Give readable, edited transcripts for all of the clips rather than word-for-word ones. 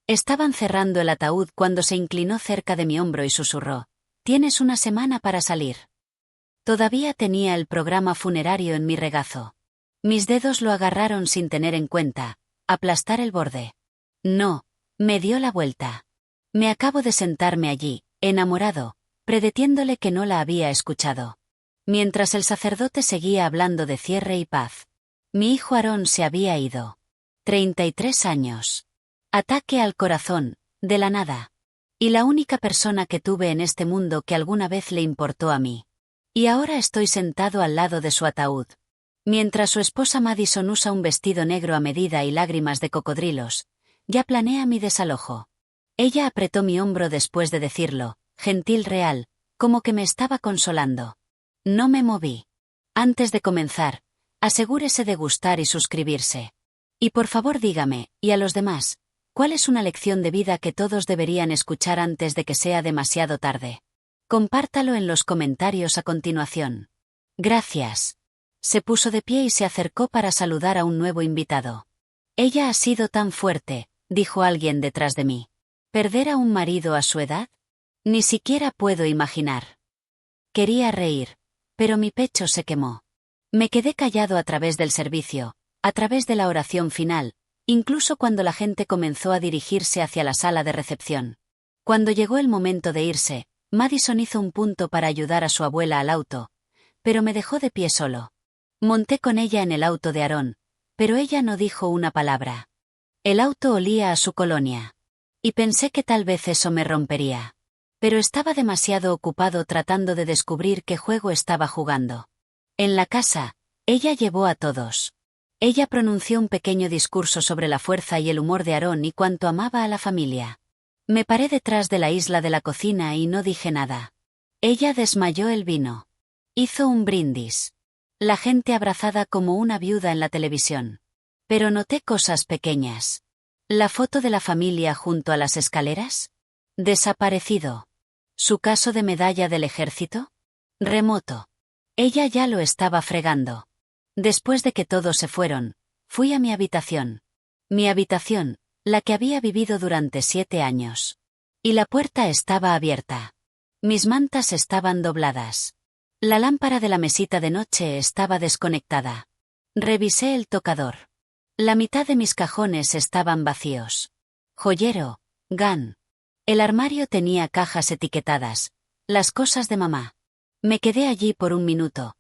Estaban cerrando el ataúd cuando se inclinó cerca de mi hombro y susurró: «Tienes una semana para salir». Todavía tenía el programa funerario en mi regazo. Mis dedos lo agarraron sin tener en cuenta, aplastar el borde. No, me dio la vuelta. Me acabo de sentarme allí, enamorado, predeciéndole que no la había escuchado. Mientras el sacerdote seguía hablando de cierre y paz. Mi hijo Aarón se había ido. 33 años. Ataque al corazón, de la nada. Y la única persona que tuve en este mundo que alguna vez le importó a mí. Y ahora estoy sentado al lado de su ataúd. Mientras su esposa Madison usa un vestido negro a medida y lágrimas de cocodrilos, ya planea mi desalojo. Ella apretó mi hombro después de decirlo, gentil real, como que me estaba consolando. No me moví. Antes de comenzar, asegúrese de gustar y suscribirse. Y por favor dígame, y a los demás, ¿cuál es una lección de vida que todos deberían escuchar antes de que sea demasiado tarde? Compártalo en los comentarios a continuación. Gracias. Se puso de pie y se acercó para saludar a un nuevo invitado. Ella ha sido tan fuerte, dijo alguien detrás de mí. ¿Perder a un marido a su edad? Ni siquiera puedo imaginar. Quería reír, pero mi pecho se quemó. Me quedé callado a través del servicio, a través de la oración final, incluso cuando la gente comenzó a dirigirse hacia la sala de recepción. Cuando llegó el momento de irse, Madison hizo un punto para ayudar a su abuela al auto, pero me dejó de pie solo. Monté con ella en el auto de Aarón, pero ella no dijo una palabra. El auto olía a su colonia. Y pensé que tal vez eso me rompería. Pero estaba demasiado ocupado tratando de descubrir qué juego estaba jugando. En la casa, ella llevó a todos. Ella pronunció un pequeño discurso sobre la fuerza y el humor de Aarón y cuánto amaba a la familia. Me paré detrás de la isla de la cocina y no dije nada. Ella desmayó el vino. Hizo un brindis. La gente abrazada como una viuda en la televisión. Pero noté cosas pequeñas. La foto de la familia junto a las escaleras. Desaparecido. ¿Su caso de medalla del ejército? Remoto. Ella ya lo estaba fregando. Después de que todos se fueron, fui a mi habitación. Mi habitación, la que había vivido durante 7 años. Y la puerta estaba abierta. Mis mantas estaban dobladas. La lámpara de la mesita de noche estaba desconectada. Revisé el tocador. La mitad de mis cajones estaban vacíos. Joyero, GAN. El armario tenía cajas etiquetadas, las cosas de mamá. Me quedé allí por un minuto,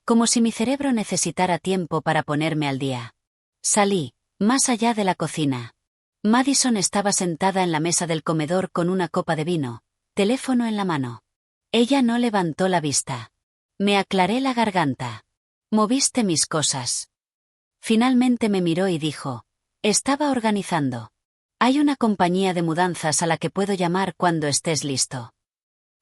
como si mi cerebro necesitara tiempo para ponerme al día. Salí, más allá de la cocina. Madison estaba sentada en la mesa del comedor con una copa de vino, teléfono en la mano. Ella no levantó la vista. Me aclaré la garganta. Moviste mis cosas. Finalmente me miró y dijo: estaba organizando. Hay una compañía de mudanzas a la que puedo llamar cuando estés listo.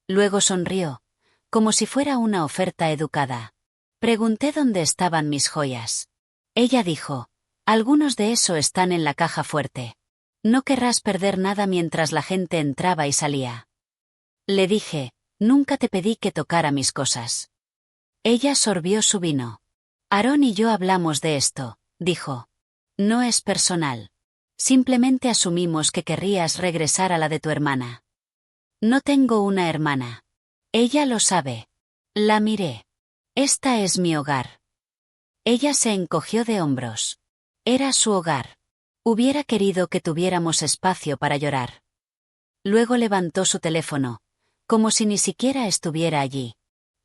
Luego sonrió, como si fuera una oferta educada. Pregunté dónde estaban mis joyas. Ella dijo: algunos de eso están en la caja fuerte. No querrás perder nada mientras la gente entraba y salía. Le dije: nunca te pedí que tocara mis cosas. Ella sorbió su vino. Aarón y yo hablamos de esto, dijo. No es personal. Simplemente asumimos que querrías regresar a la de tu hermana. No tengo una hermana. Ella lo sabe. La miré. Esta es mi hogar. Ella se encogió de hombros. Era su hogar. Hubiera querido que tuviéramos espacio para llorar. Luego levantó su teléfono, como si ni siquiera estuviera allí.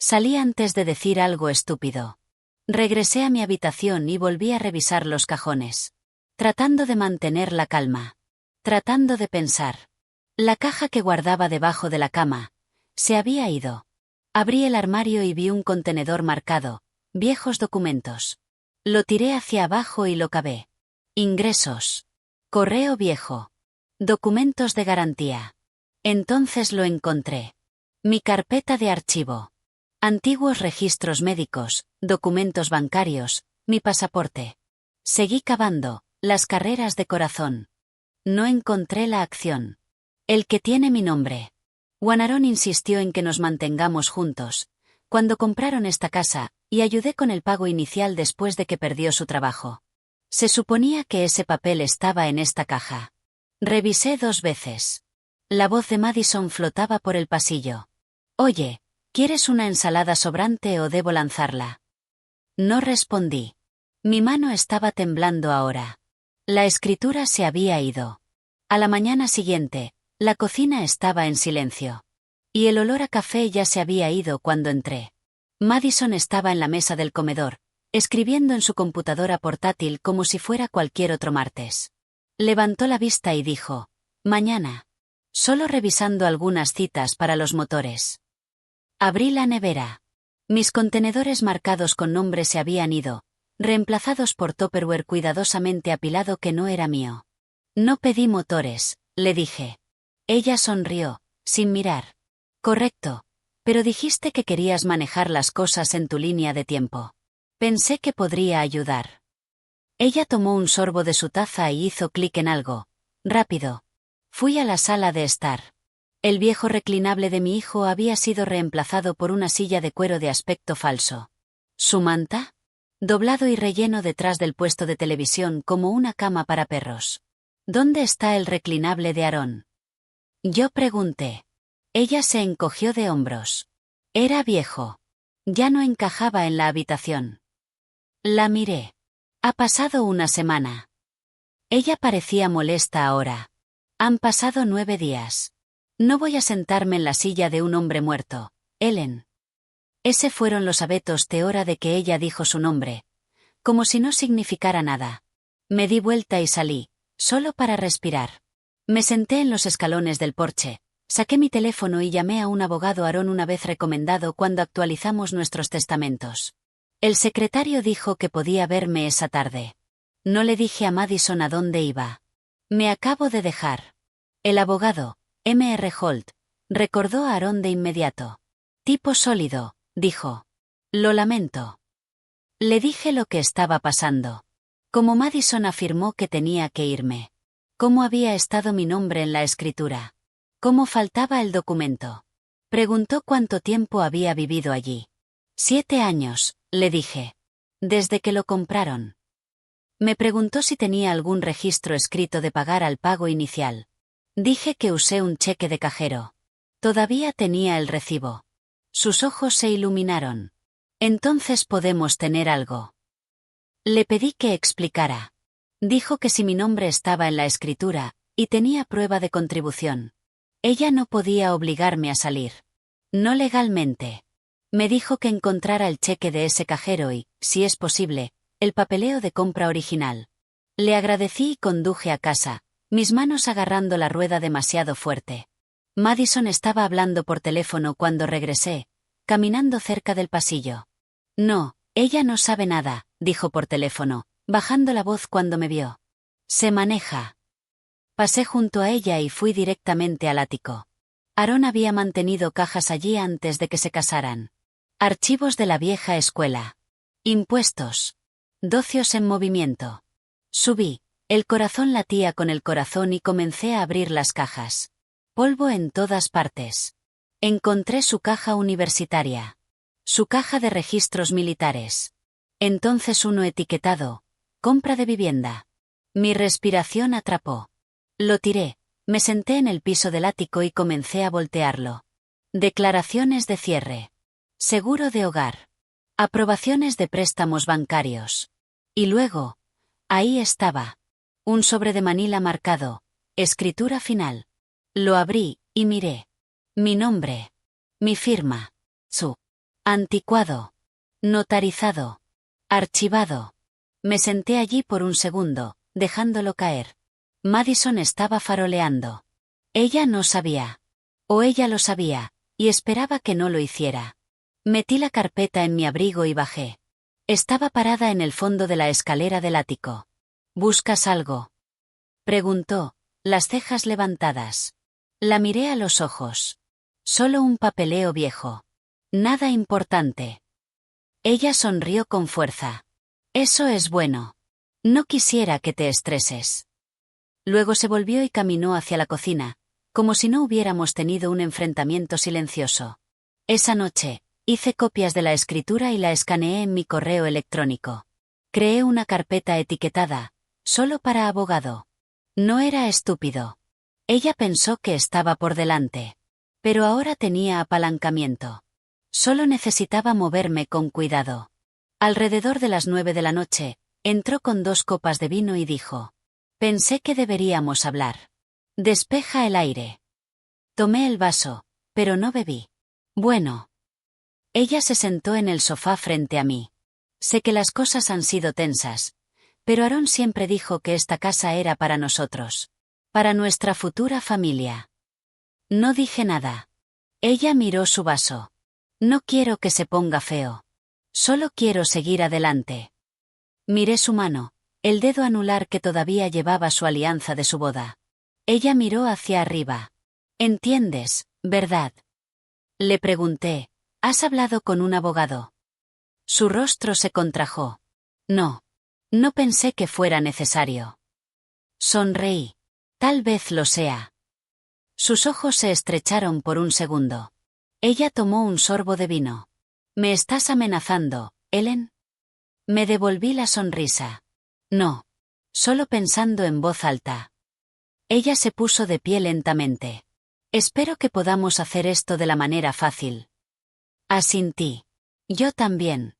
Salí antes de decir algo estúpido. Regresé a mi habitación y volví a revisar los cajones. Tratando de mantener la calma. Tratando de pensar. La caja que guardaba debajo de la cama se había ido. Abrí el armario y vi un contenedor marcado, viejos documentos. Lo tiré hacia abajo y lo cavé. Ingresos. Correo viejo. Documentos de garantía. Entonces lo encontré. Mi carpeta de archivo. Antiguos registros médicos, documentos bancarios, mi pasaporte. Seguí cavando, las carreras de corazón. No encontré la acción. El que tiene mi nombre. Juan Aarón insistió en que nos mantengamos juntos, cuando compraron esta casa, y ayudé con el pago inicial después de que perdió su trabajo. Se suponía que ese papel estaba en esta caja. Revisé 2 veces. La voz de Madison flotaba por el pasillo. Oye, ¿quieres una ensalada sobrante o debo lanzarla? No respondí. Mi mano estaba temblando ahora. La escritura se había ido. A la mañana siguiente, la cocina estaba en silencio. Y el olor a café ya se había ido cuando entré. Madison estaba en la mesa del comedor, escribiendo en su computadora portátil como si fuera cualquier otro martes. Levantó la vista y dijo, mañana. Solo revisando algunas citas para los motores. Abrí la nevera. Mis contenedores marcados con nombre se habían ido, reemplazados por Tupperware cuidadosamente apilado que no era mío. No pedí motores, le dije. Ella sonrió, sin mirar. Correcto. Pero dijiste que querías manejar las cosas en tu línea de tiempo. Pensé que podría ayudar. Ella tomó un sorbo de su taza y hizo clic en algo. Rápido. Fui a la sala de estar. El viejo reclinable de mi hijo había sido reemplazado por una silla de cuero de aspecto falso. ¿Su manta? Doblado y relleno detrás del puesto de televisión como una cama para perros. ¿Dónde está el reclinable de Aarón? Yo pregunté. Ella se encogió de hombros. Era viejo. Ya no encajaba en la habitación. La miré. Ha pasado una semana. Ella parecía molesta ahora. Han pasado 9 días. No voy a sentarme en la silla de un hombre muerto, Ellen. Ese fueron los abetos de hora de que ella dijo su nombre. Como si no significara nada. Me di vuelta y salí, solo para respirar. Me senté en los escalones del porche, saqué mi teléfono y llamé a un abogado Aarón una vez recomendado cuando actualizamos nuestros testamentos. El secretario dijo que podía verme esa tarde. No le dije a Madison a dónde iba. Me acabo de dejar. El abogado, M.R. Holt, recordó a Aarón de inmediato. Tipo sólido, dijo. Lo lamento. Le dije lo que estaba pasando. Como Madison afirmó que tenía que irme. Cómo había estado mi nombre en la escritura. Cómo faltaba el documento. Preguntó cuánto tiempo había vivido allí. 7 años, le dije. Desde que lo compraron. Me preguntó si tenía algún registro escrito de pagar al pago inicial. Dije que usé un cheque de cajero. Todavía tenía el recibo. Sus ojos se iluminaron. Entonces podemos tener algo. Le pedí que explicara. Dijo que si mi nombre estaba en la escritura, y tenía prueba de contribución. Ella no podía obligarme a salir. No legalmente. Me dijo que encontrara el cheque de ese cajero y, si es posible, el papeleo de compra original. Le agradecí y conduje a casa, mis manos agarrando la rueda demasiado fuerte. Madison estaba hablando por teléfono cuando regresé, caminando cerca del pasillo. No, ella no sabe nada, dijo por teléfono, bajando la voz cuando me vio. Se maneja. Pasé junto a ella y fui directamente al ático. Aarón había mantenido cajas allí antes de que se casaran. Archivos de la vieja escuela. Impuestos. Docios en movimiento. Subí, el corazón latía con el corazón y comencé a abrir las cajas. Polvo en todas partes. Encontré su caja universitaria. Su caja de registros militares. Entonces uno etiquetado, compra de vivienda. Mi respiración atrapó. Lo tiré, me senté en el piso del ático y comencé a voltearlo. Declaraciones de cierre. Seguro de hogar. Aprobaciones de préstamos bancarios. Y luego, ahí estaba. Un sobre de manila marcado, escritura final. Lo abrí, y miré. Mi nombre. Mi firma. Su. Anticuado. Notarizado. Archivado. Me senté allí por un segundo, dejándolo caer. Madison estaba faroleando. Ella no sabía. O ella lo sabía, y esperaba que no lo hiciera. Metí la carpeta en mi abrigo y bajé. Estaba parada en el fondo de la escalera del ático. ¿Buscas algo? Preguntó, las cejas levantadas. La miré a los ojos. Solo un papeleo viejo. Nada importante. Ella sonrió con fuerza. Eso es bueno. No quisiera que te estreses. Luego se volvió y caminó hacia la cocina, como si no hubiéramos tenido un enfrentamiento silencioso. Esa noche, hice copias de la escritura y la escaneé en mi correo electrónico. Creé una carpeta etiquetada, solo para abogado. No era estúpido. Ella pensó que estaba por delante. Pero ahora tenía apalancamiento. Solo necesitaba moverme con cuidado. Alrededor de las 9 de la noche, entró con 2 copas de vino y dijo: «Pensé que deberíamos hablar. Despeja el aire». Tomé el vaso, pero no bebí. Bueno. Ella se sentó en el sofá frente a mí. Sé que las cosas han sido tensas, pero Aarón siempre dijo que esta casa era para nosotros. Para nuestra futura familia. No dije nada. Ella miró su vaso. No quiero que se ponga feo. Solo quiero seguir adelante. Miré su mano, el dedo anular que todavía llevaba su alianza de su boda. Ella miró hacia arriba. «¿Entiendes, verdad?». Le pregunté: «¿Has hablado con un abogado?». Su rostro se contrajo. «No. No pensé que fuera necesario». Sonreí. «Tal vez lo sea». Sus ojos se estrecharon por un segundo. Ella tomó un sorbo de vino. «¿Me estás amenazando, Ellen?». Me devolví la sonrisa. «No. Solo pensando en voz alta». Ella se puso de pie lentamente. «Espero que podamos hacer esto de la manera fácil». Asintí. «Yo también».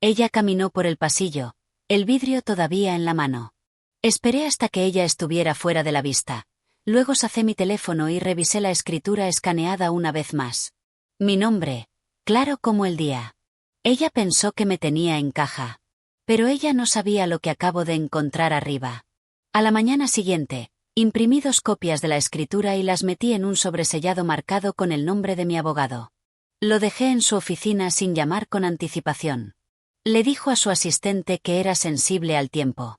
Ella caminó por el pasillo, el vidrio todavía en la mano. Esperé hasta que ella estuviera fuera de la vista. Luego sacé mi teléfono y revisé la escritura escaneada una vez más. Mi nombre, claro como el día. Ella pensó que me tenía en caja. Pero ella no sabía lo que acabo de encontrar arriba. A la mañana siguiente, imprimí 2 copias de la escritura y las metí en un sobresellado marcado con el nombre de mi abogado. Lo dejé en su oficina sin llamar con anticipación. Le dijo a su asistente que era sensible al tiempo.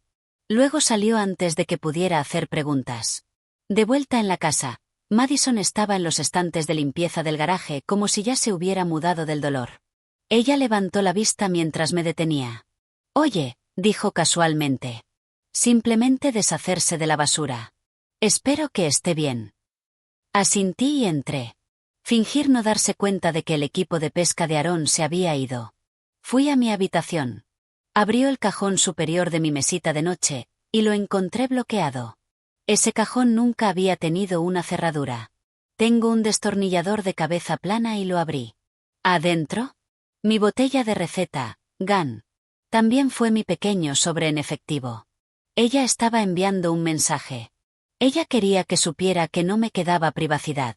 Luego salió antes de que pudiera hacer preguntas. De vuelta en la casa, Madison estaba en los estantes de limpieza del garaje como si ya se hubiera mudado del dolor. Ella levantó la vista mientras me detenía. «Oye», dijo casualmente. «Simplemente deshacerse de la basura. Espero que esté bien». Asintí y entré. Fingir no darse cuenta de que el equipo de pesca de Aarón se había ido. Fui a mi habitación. Abrió el cajón superior de mi mesita de noche, y lo encontré bloqueado. Ese cajón nunca había tenido una cerradura. Tengo un destornillador de cabeza plana y lo abrí. ¿Adentro? Mi botella de receta, GAN. También fue mi pequeño sobre en efectivo. Ella estaba enviando un mensaje. Ella quería que supiera que no me quedaba privacidad.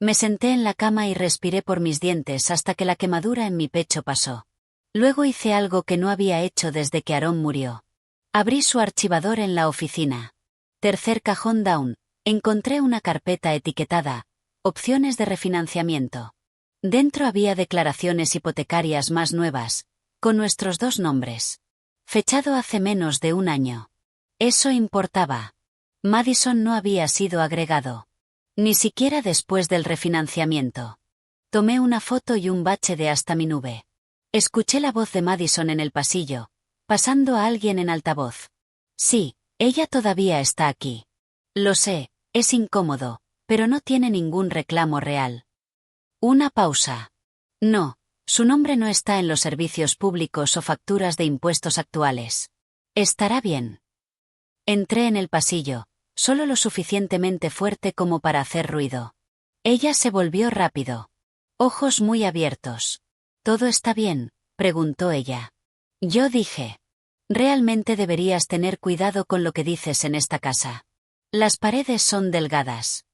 Me senté en la cama y respiré por mis dientes hasta que la quemadura en mi pecho pasó. Luego hice algo que no había hecho desde que Aarón murió. Abrí su archivador en la oficina. Tercer cajón down, encontré una carpeta etiquetada, opciones de refinanciamiento. Dentro había declaraciones hipotecarias más nuevas, con nuestros 2 nombres. Fechado hace menos de un año. Eso importaba. Madison no había sido agregado. Ni siquiera después del refinanciamiento. Tomé una foto y un bache de hasta mi nube. Escuché la voz de Madison en el pasillo, pasando a alguien en altavoz. «Sí, ella todavía está aquí. Lo sé, es incómodo, pero no tiene ningún reclamo real». Una pausa. «No, su nombre no está en los servicios públicos o facturas de impuestos actuales. Estará bien». Entré en el pasillo, solo lo suficientemente fuerte como para hacer ruido. Ella se volvió rápido. Ojos muy abiertos. «¿Todo está bien?», preguntó ella. Yo dije: «Realmente deberías tener cuidado con lo que dices en esta casa. Las paredes son delgadas».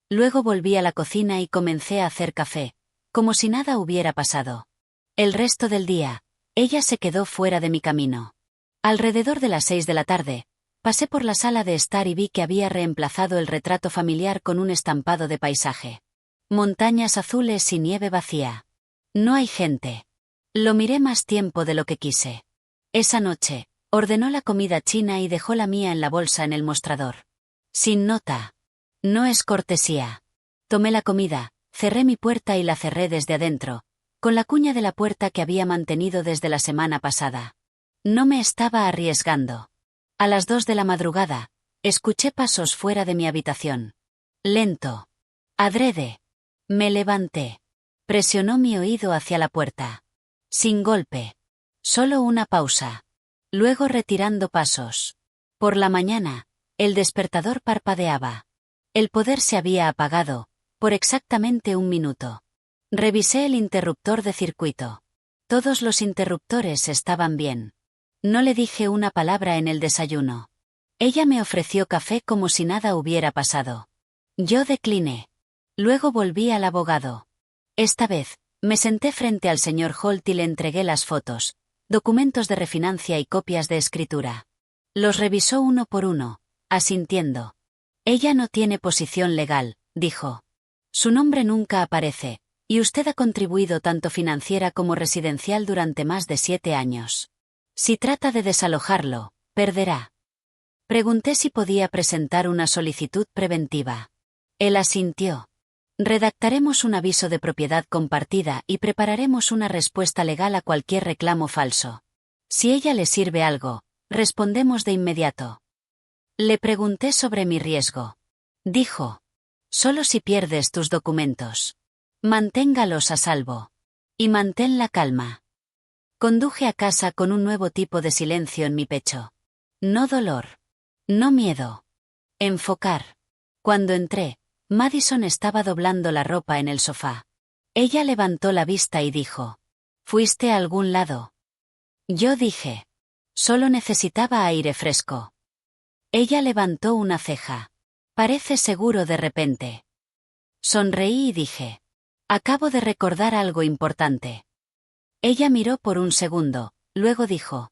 Luego volví a la cocina y comencé a hacer café, como si nada hubiera pasado. El resto del día, ella se quedó fuera de mi camino. Alrededor de las 6 de la tarde, pasé por la sala de estar y vi que había reemplazado el retrato familiar con un estampado de paisaje. Montañas azules y nieve vacía. No hay gente. Lo miré más tiempo de lo que quise. Esa noche, ordenó la comida china y dejó la mía en la bolsa en el mostrador. Sin nota. No es cortesía. Tomé la comida, cerré mi puerta y la cerré desde adentro, con la cuña de la puerta que había mantenido desde la semana pasada. No me estaba arriesgando. A las 2 de la madrugada, escuché pasos fuera de mi habitación. Lento. Adrede. Me levanté. Presionó mi oído hacia la puerta. Sin golpe. Solo una pausa. Luego retirando pasos. Por la mañana, El despertador parpadeaba. El poder se había apagado, por exactamente 1 minuto. Revisé el interruptor de circuito. Todos los interruptores estaban bien. No le dije una palabra en el desayuno. Ella me ofreció café como si nada hubiera pasado. Yo decliné. Luego volví al abogado. Esta vez, me senté frente al señor Holt y le entregué las fotos, documentos de refinancia y copias de escritura. Los revisó uno por uno, asintiendo. Ella no tiene posición legal, dijo. Su nombre nunca aparece, y usted ha contribuido tanto financiera como residencial durante más de 7 años. Si trata de desalojarlo, perderá. Pregunté si podía presentar una solicitud preventiva. Él asintió. Redactaremos un aviso de propiedad compartida y prepararemos una respuesta legal a cualquier reclamo falso. Si ella le sirve algo, respondemos de inmediato. Le pregunté sobre mi riesgo. Dijo. Solo si pierdes tus documentos. Manténgalos a salvo. Y mantén la calma. Conduje a casa con un nuevo tipo de silencio en mi pecho. No dolor. No miedo. Enfocar. Cuando entré, Madison estaba doblando la ropa en el sofá. Ella levantó la vista y dijo: ¿Fuiste a algún lado? Yo dije. Solo necesitaba aire fresco. Ella levantó una ceja. Parece seguro de repente. Sonreí y dije: acabo de recordar algo importante. Ella miró por un segundo, luego dijo: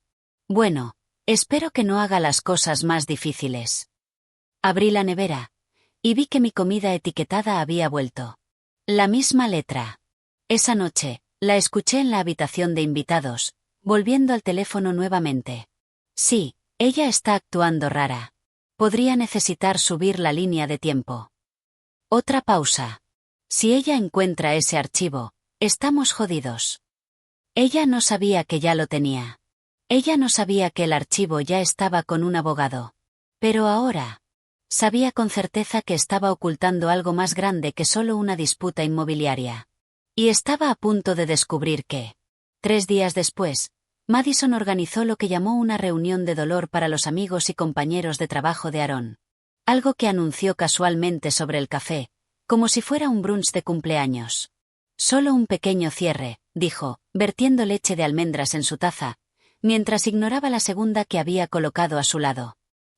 bueno, espero que no haga las cosas más difíciles. Abrí la nevera y vi que mi comida etiquetada había vuelto. La misma letra. Esa noche, la escuché en la habitación de invitados, volviendo al teléfono nuevamente. Sí, ella está actuando rara. Podría necesitar subir la línea de tiempo. Otra pausa. Si ella encuentra ese archivo, estamos jodidos. Ella no sabía que ya lo tenía. Ella no sabía que el archivo ya estaba con un abogado. Pero ahora, sabía con certeza que estaba ocultando algo más grande que solo una disputa inmobiliaria. Y estaba a punto de descubrir que, 3 días después, Madison organizó lo que llamó una reunión de dolor para los amigos y compañeros de trabajo de Aaron. Algo que anunció casualmente sobre el café, como si fuera un brunch de cumpleaños. Solo un pequeño cierre, dijo, vertiendo leche de almendras en su taza, mientras ignoraba la segunda que había colocado a su lado.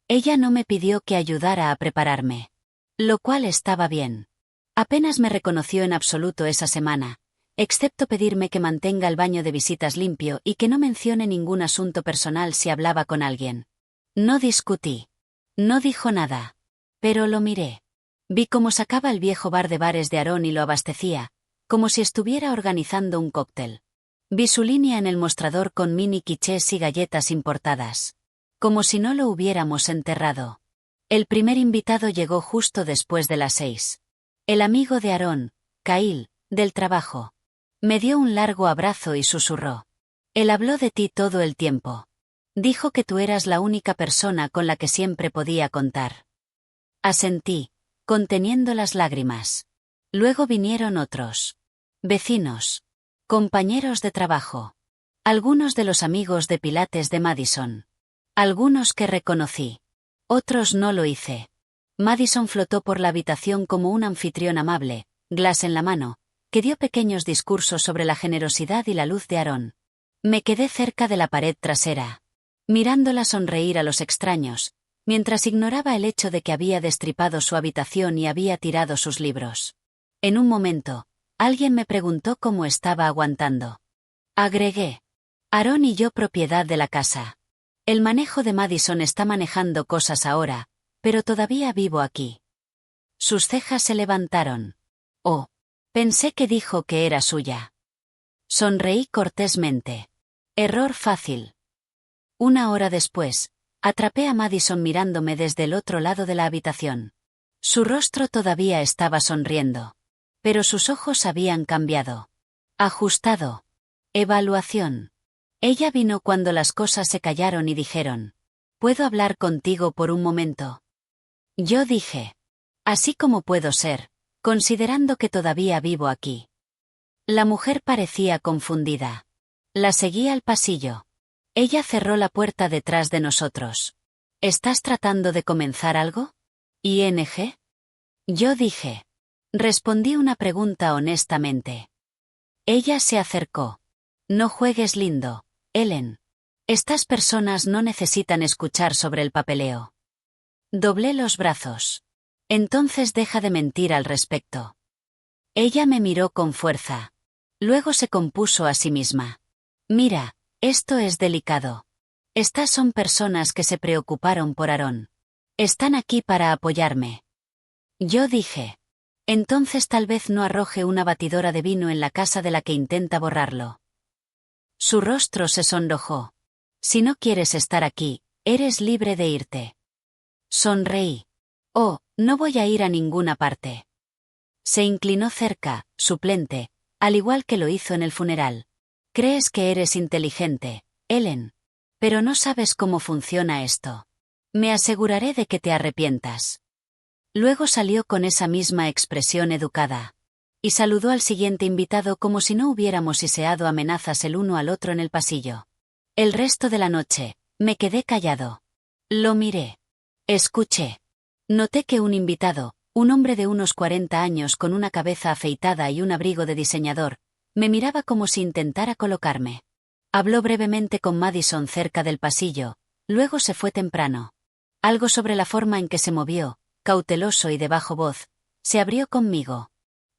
Ella no me pidió que ayudara a prepararme. Lo cual estaba bien. Apenas me reconoció en absoluto esa semana, excepto pedirme que mantenga el baño de visitas limpio y que no mencione ningún asunto personal si hablaba con alguien. No discutí. No dijo nada. Pero lo miré. Vi cómo sacaba el viejo bar de bares de Aaron y lo abastecía, como si estuviera organizando un cóctel. Vi su línea en el mostrador con mini quichés y galletas importadas. Como si no lo hubiéramos enterrado. El primer invitado llegó justo después de las 6. El amigo de Aaron, Kyle, del trabajo. Me dio un largo abrazo y susurró. Él habló de ti todo el tiempo. Dijo que tú eras la única persona con la que siempre podía contar. Asentí, conteniendo las lágrimas. Luego vinieron otros. Vecinos. Compañeros de trabajo. Algunos de los amigos de Pilates de Madison. Algunos que reconocí. Otros no lo hice. Madison flotó por la habitación como un anfitrión amable, glass en la mano, que dio pequeños discursos sobre la generosidad y la luz de Aaron. Me quedé cerca de la pared trasera, mirándola sonreír a los extraños, mientras ignoraba el hecho de que había destripado su habitación y había tirado sus libros. En un momento, alguien me preguntó cómo estaba aguantando. Agregué. Aaron y yo propiedad de la casa. El manejo de Madison está manejando cosas ahora, pero todavía vivo aquí. Sus cejas se levantaron. Oh. Pensé que dijo que era suya. Sonreí cortésmente. Error fácil. 1 hora después, atrapé a Madison mirándome desde el otro lado de la habitación. Su rostro todavía estaba sonriendo. Pero sus ojos habían cambiado. Ajustado. Evaluación. Ella vino cuando las cosas se callaron y dijeron: ¿puedo hablar contigo por un momento? Yo dije: así como puedo ser, considerando que todavía vivo aquí. La mujer parecía confundida. La seguí al pasillo. Ella cerró la puerta detrás de nosotros. ¿Estás tratando de comenzar algo? ¿ING? Yo dije. Respondí una pregunta honestamente. Ella se acercó. No juegues lindo, Ellen. Estas personas no necesitan escuchar sobre el papeleo. Doblé los brazos. Entonces deja de mentir al respecto. Ella me miró con fuerza. Luego se compuso a sí misma. Mira, esto es delicado. Estas son personas que se preocuparon por Aaron. Están aquí para apoyarme. Yo dije. Entonces tal vez no arroje una batidora de vino en la casa de la que intenta borrarlo. Su rostro se sonrojó. Si no quieres estar aquí, eres libre de irte. Sonreí. Oh, no voy a ir a ninguna parte. Se inclinó cerca, suplente, al igual que lo hizo en el funeral. Crees que eres inteligente, Ellen. Pero no sabes cómo funciona esto. Me aseguraré de que te arrepientas. Luego salió con esa misma expresión educada. Y saludó al siguiente invitado como si no hubiéramos iseado amenazas el uno al otro en el pasillo. El resto de la noche, me quedé callado. Lo miré. Escuché. Noté que un invitado, un hombre de unos 40 años con una cabeza afeitada y un abrigo de diseñador, me miraba como si intentara colocarme. Habló brevemente con Madison cerca del pasillo, luego se fue temprano. Algo sobre la forma en que se movió, cauteloso y de bajo voz, se abrió conmigo.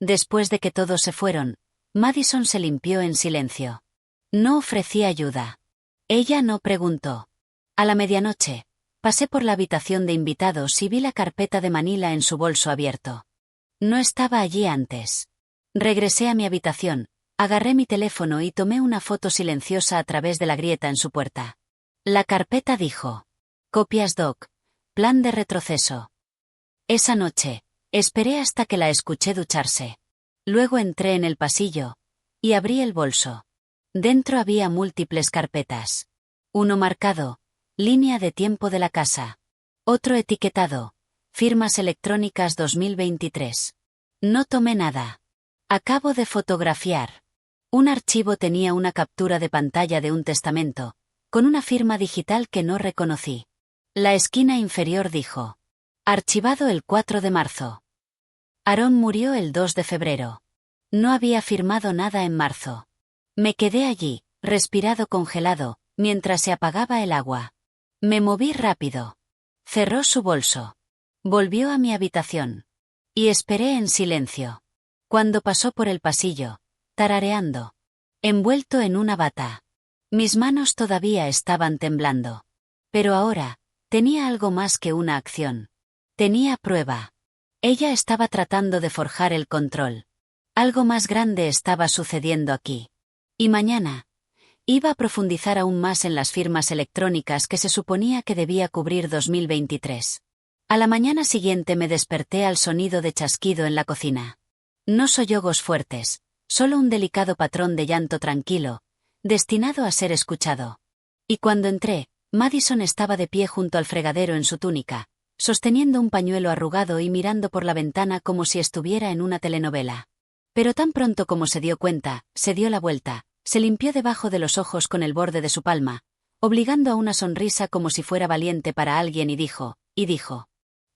Después de que todos se fueron, Madison se limpió en silencio. No ofrecí ayuda. Ella no preguntó. A la medianoche, pasé por la habitación de invitados y vi la carpeta de Manila en su bolso abierto. No estaba allí antes. Regresé a mi habitación, agarré mi teléfono y tomé una foto silenciosa a través de la grieta en su puerta. La carpeta dijo: Copias doc. Plan de retroceso. Esa noche, esperé hasta que la escuché ducharse. Luego entré en el pasillo y abrí el bolso. Dentro había múltiples carpetas. Uno marcado, línea de tiempo de la casa. Otro etiquetado, firmas electrónicas 2023. No tomé nada. Acabo de fotografiar. Un archivo tenía una captura de pantalla de un testamento, con una firma digital que no reconocí. La esquina inferior dijo: archivado el 4 de marzo. Aaron murió el 2 de febrero. No había firmado nada en marzo. Me quedé allí, respirado congelado, mientras se apagaba el agua. Me moví rápido. Cerró su bolso. Volvió a mi habitación. Y esperé en silencio. Cuando pasó por el pasillo, tarareando. Envuelto en una bata. Mis manos todavía estaban temblando. Pero ahora, tenía algo más que una acción. Tenía prueba. Ella estaba tratando de forjar el control. Algo más grande estaba sucediendo aquí. Y mañana, iba a profundizar aún más en las firmas electrónicas que se suponía que debía cubrir 2023. A la mañana siguiente me desperté al sonido de chasquido en la cocina. No sollozos fuertes, solo un delicado patrón de llanto tranquilo, destinado a ser escuchado. Y cuando entré, Madison estaba de pie junto al fregadero en su túnica, sosteniendo un pañuelo arrugado y mirando por la ventana como si estuviera en una telenovela. Pero tan pronto como se dio cuenta, se dio la vuelta, se limpió debajo de los ojos con el borde de su palma, obligando a una sonrisa como si fuera valiente para alguien y dijo: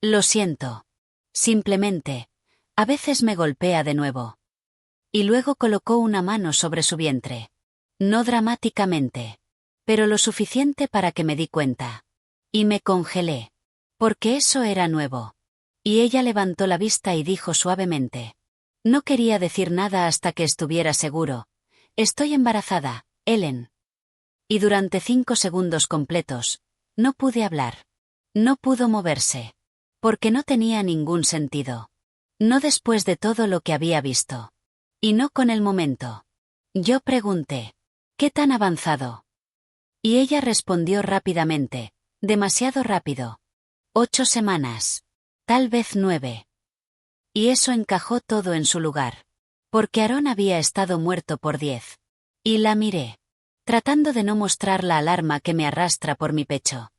lo siento. Simplemente, a veces me golpea de nuevo. Y luego colocó una mano sobre su vientre. No dramáticamente. Pero lo suficiente para que me di cuenta. Y me congelé. Porque eso era nuevo. Y ella levantó la vista y dijo suavemente: no quería decir nada hasta que estuviera seguro. Estoy embarazada, Ellen. Y durante 5 segundos completos, no pude hablar. No pudo moverse. Porque no tenía ningún sentido. No después de todo lo que había visto. Y no con el momento. Yo pregunté: ¿qué tan avanzado? Y ella respondió rápidamente, demasiado rápido. 8 semanas. Tal vez 9. Y eso encajó todo en su lugar. Porque Aaron había estado muerto por 10. Y la miré. Tratando de no mostrar la alarma que me arrastra por mi pecho.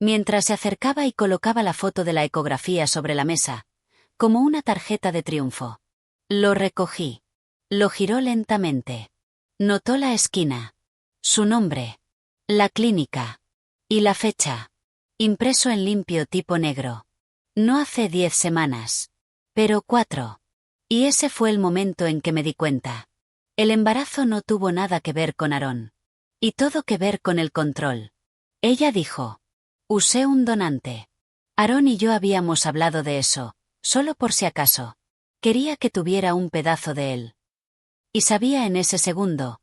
Mientras se acercaba y colocaba la foto de la ecografía sobre la mesa, como una tarjeta de triunfo. Lo recogí. Lo giró lentamente. Notó la esquina. Su nombre. La clínica. Y la fecha. Impreso en limpio tipo negro. No hace 10 semanas. Pero 4. Y ese fue el momento en que me di cuenta. El embarazo no tuvo nada que ver con Aarón. Y todo que ver con el control. Ella dijo. Usé un donante. Aarón y yo habíamos hablado de eso, solo por si acaso. Quería que tuviera un pedazo de él. Y sabía en ese segundo.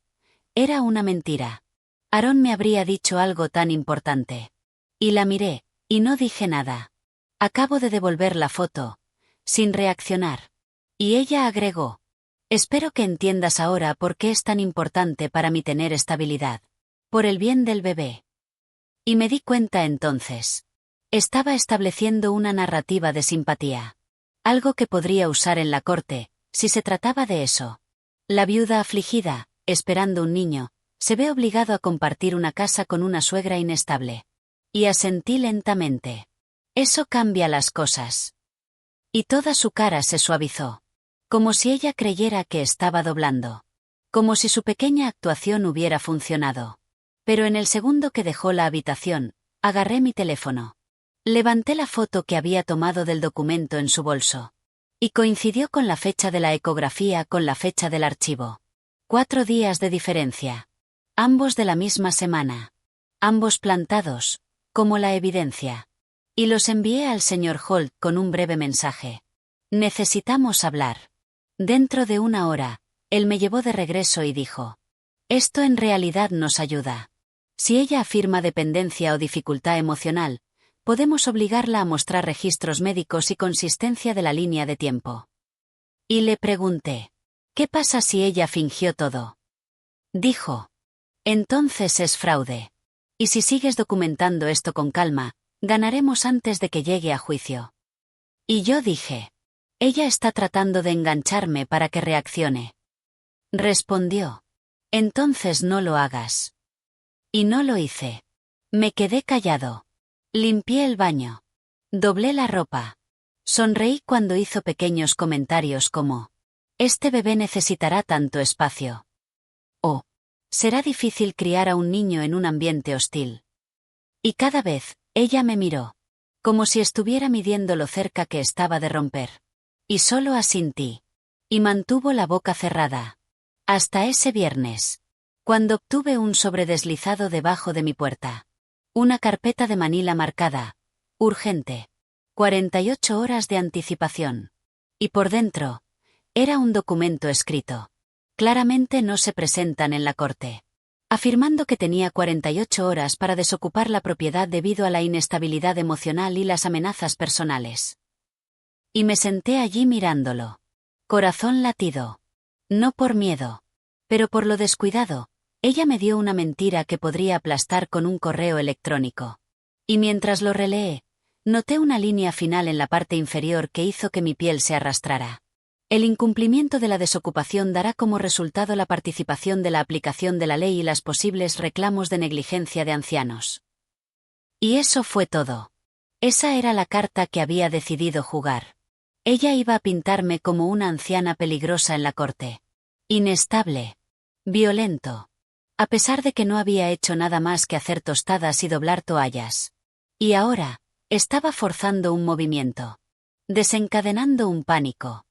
Era una mentira. Aarón me habría dicho algo tan importante. Y la miré, y no dije nada. Acabo de devolver la foto, sin reaccionar. Y ella agregó. Espero que entiendas ahora por qué es tan importante para mí tener estabilidad. Por el bien del bebé. Y me di cuenta entonces. Estaba estableciendo una narrativa de simpatía. Algo que podría usar en la corte, si se trataba de eso. La viuda afligida, esperando un niño, se ve obligado a compartir una casa con una suegra inestable. Y asentí lentamente. Eso cambia las cosas. Y toda su cara se suavizó. Como si ella creyera que estaba doblando. Como si su pequeña actuación hubiera funcionado. Pero en el segundo que dejó la habitación, agarré mi teléfono. Levanté la foto que había tomado del documento en su bolso. Y coincidió con la fecha de la ecografía con la fecha del archivo. 4 días de diferencia. Ambos de la misma semana. Ambos plantados, como la evidencia. Y los envié al señor Holt con un breve mensaje. Necesitamos hablar. Dentro de 1 hora, él me llevó de regreso y dijo. Esto en realidad nos ayuda. Si ella afirma dependencia o dificultad emocional, podemos obligarla a mostrar registros médicos y consistencia de la línea de tiempo. Y le pregunté. ¿Qué pasa si ella fingió todo? Dijo. Entonces es fraude. Y si sigues documentando esto con calma, ganaremos antes de que llegue a juicio. Y yo dije. Ella está tratando de engancharme para que reaccione. Respondió. Entonces no lo hagas. Y no lo hice. Me quedé callado. Limpié el baño. Doblé la ropa. Sonreí cuando hizo pequeños comentarios como: este bebé necesitará tanto espacio. O: será difícil criar a un niño en un ambiente hostil. Y cada vez, ella me miró. Como si estuviera midiendo lo cerca que estaba de romper. Y solo asintí. Y mantuvo la boca cerrada. Hasta ese viernes. Cuando obtuve un sobredeslizado debajo de mi puerta. Una carpeta de Manila marcada. Urgente. 48 horas de anticipación. Y por dentro. Era un documento escrito. Claramente no se presentan en la corte. Afirmando que tenía 48 horas para desocupar la propiedad debido a la inestabilidad emocional y las amenazas personales. Y me senté allí mirándolo. Corazón latido. No por miedo. Pero por lo descuidado. Ella me dio una mentira que podría aplastar con un correo electrónico. Y mientras lo releé, noté una línea final en la parte inferior que hizo que mi piel se arrastrara. El incumplimiento de la desocupación dará como resultado la participación de la aplicación de la ley y las posibles reclamos de negligencia de ancianos. Y eso fue todo. Esa era la carta que había decidido jugar. Ella iba a pintarme como una anciana peligrosa en la corte. Inestable. Violento. A pesar de que no había hecho nada más que hacer tostadas y doblar toallas. Y ahora, estaba forzando un movimiento. Desencadenando un pánico.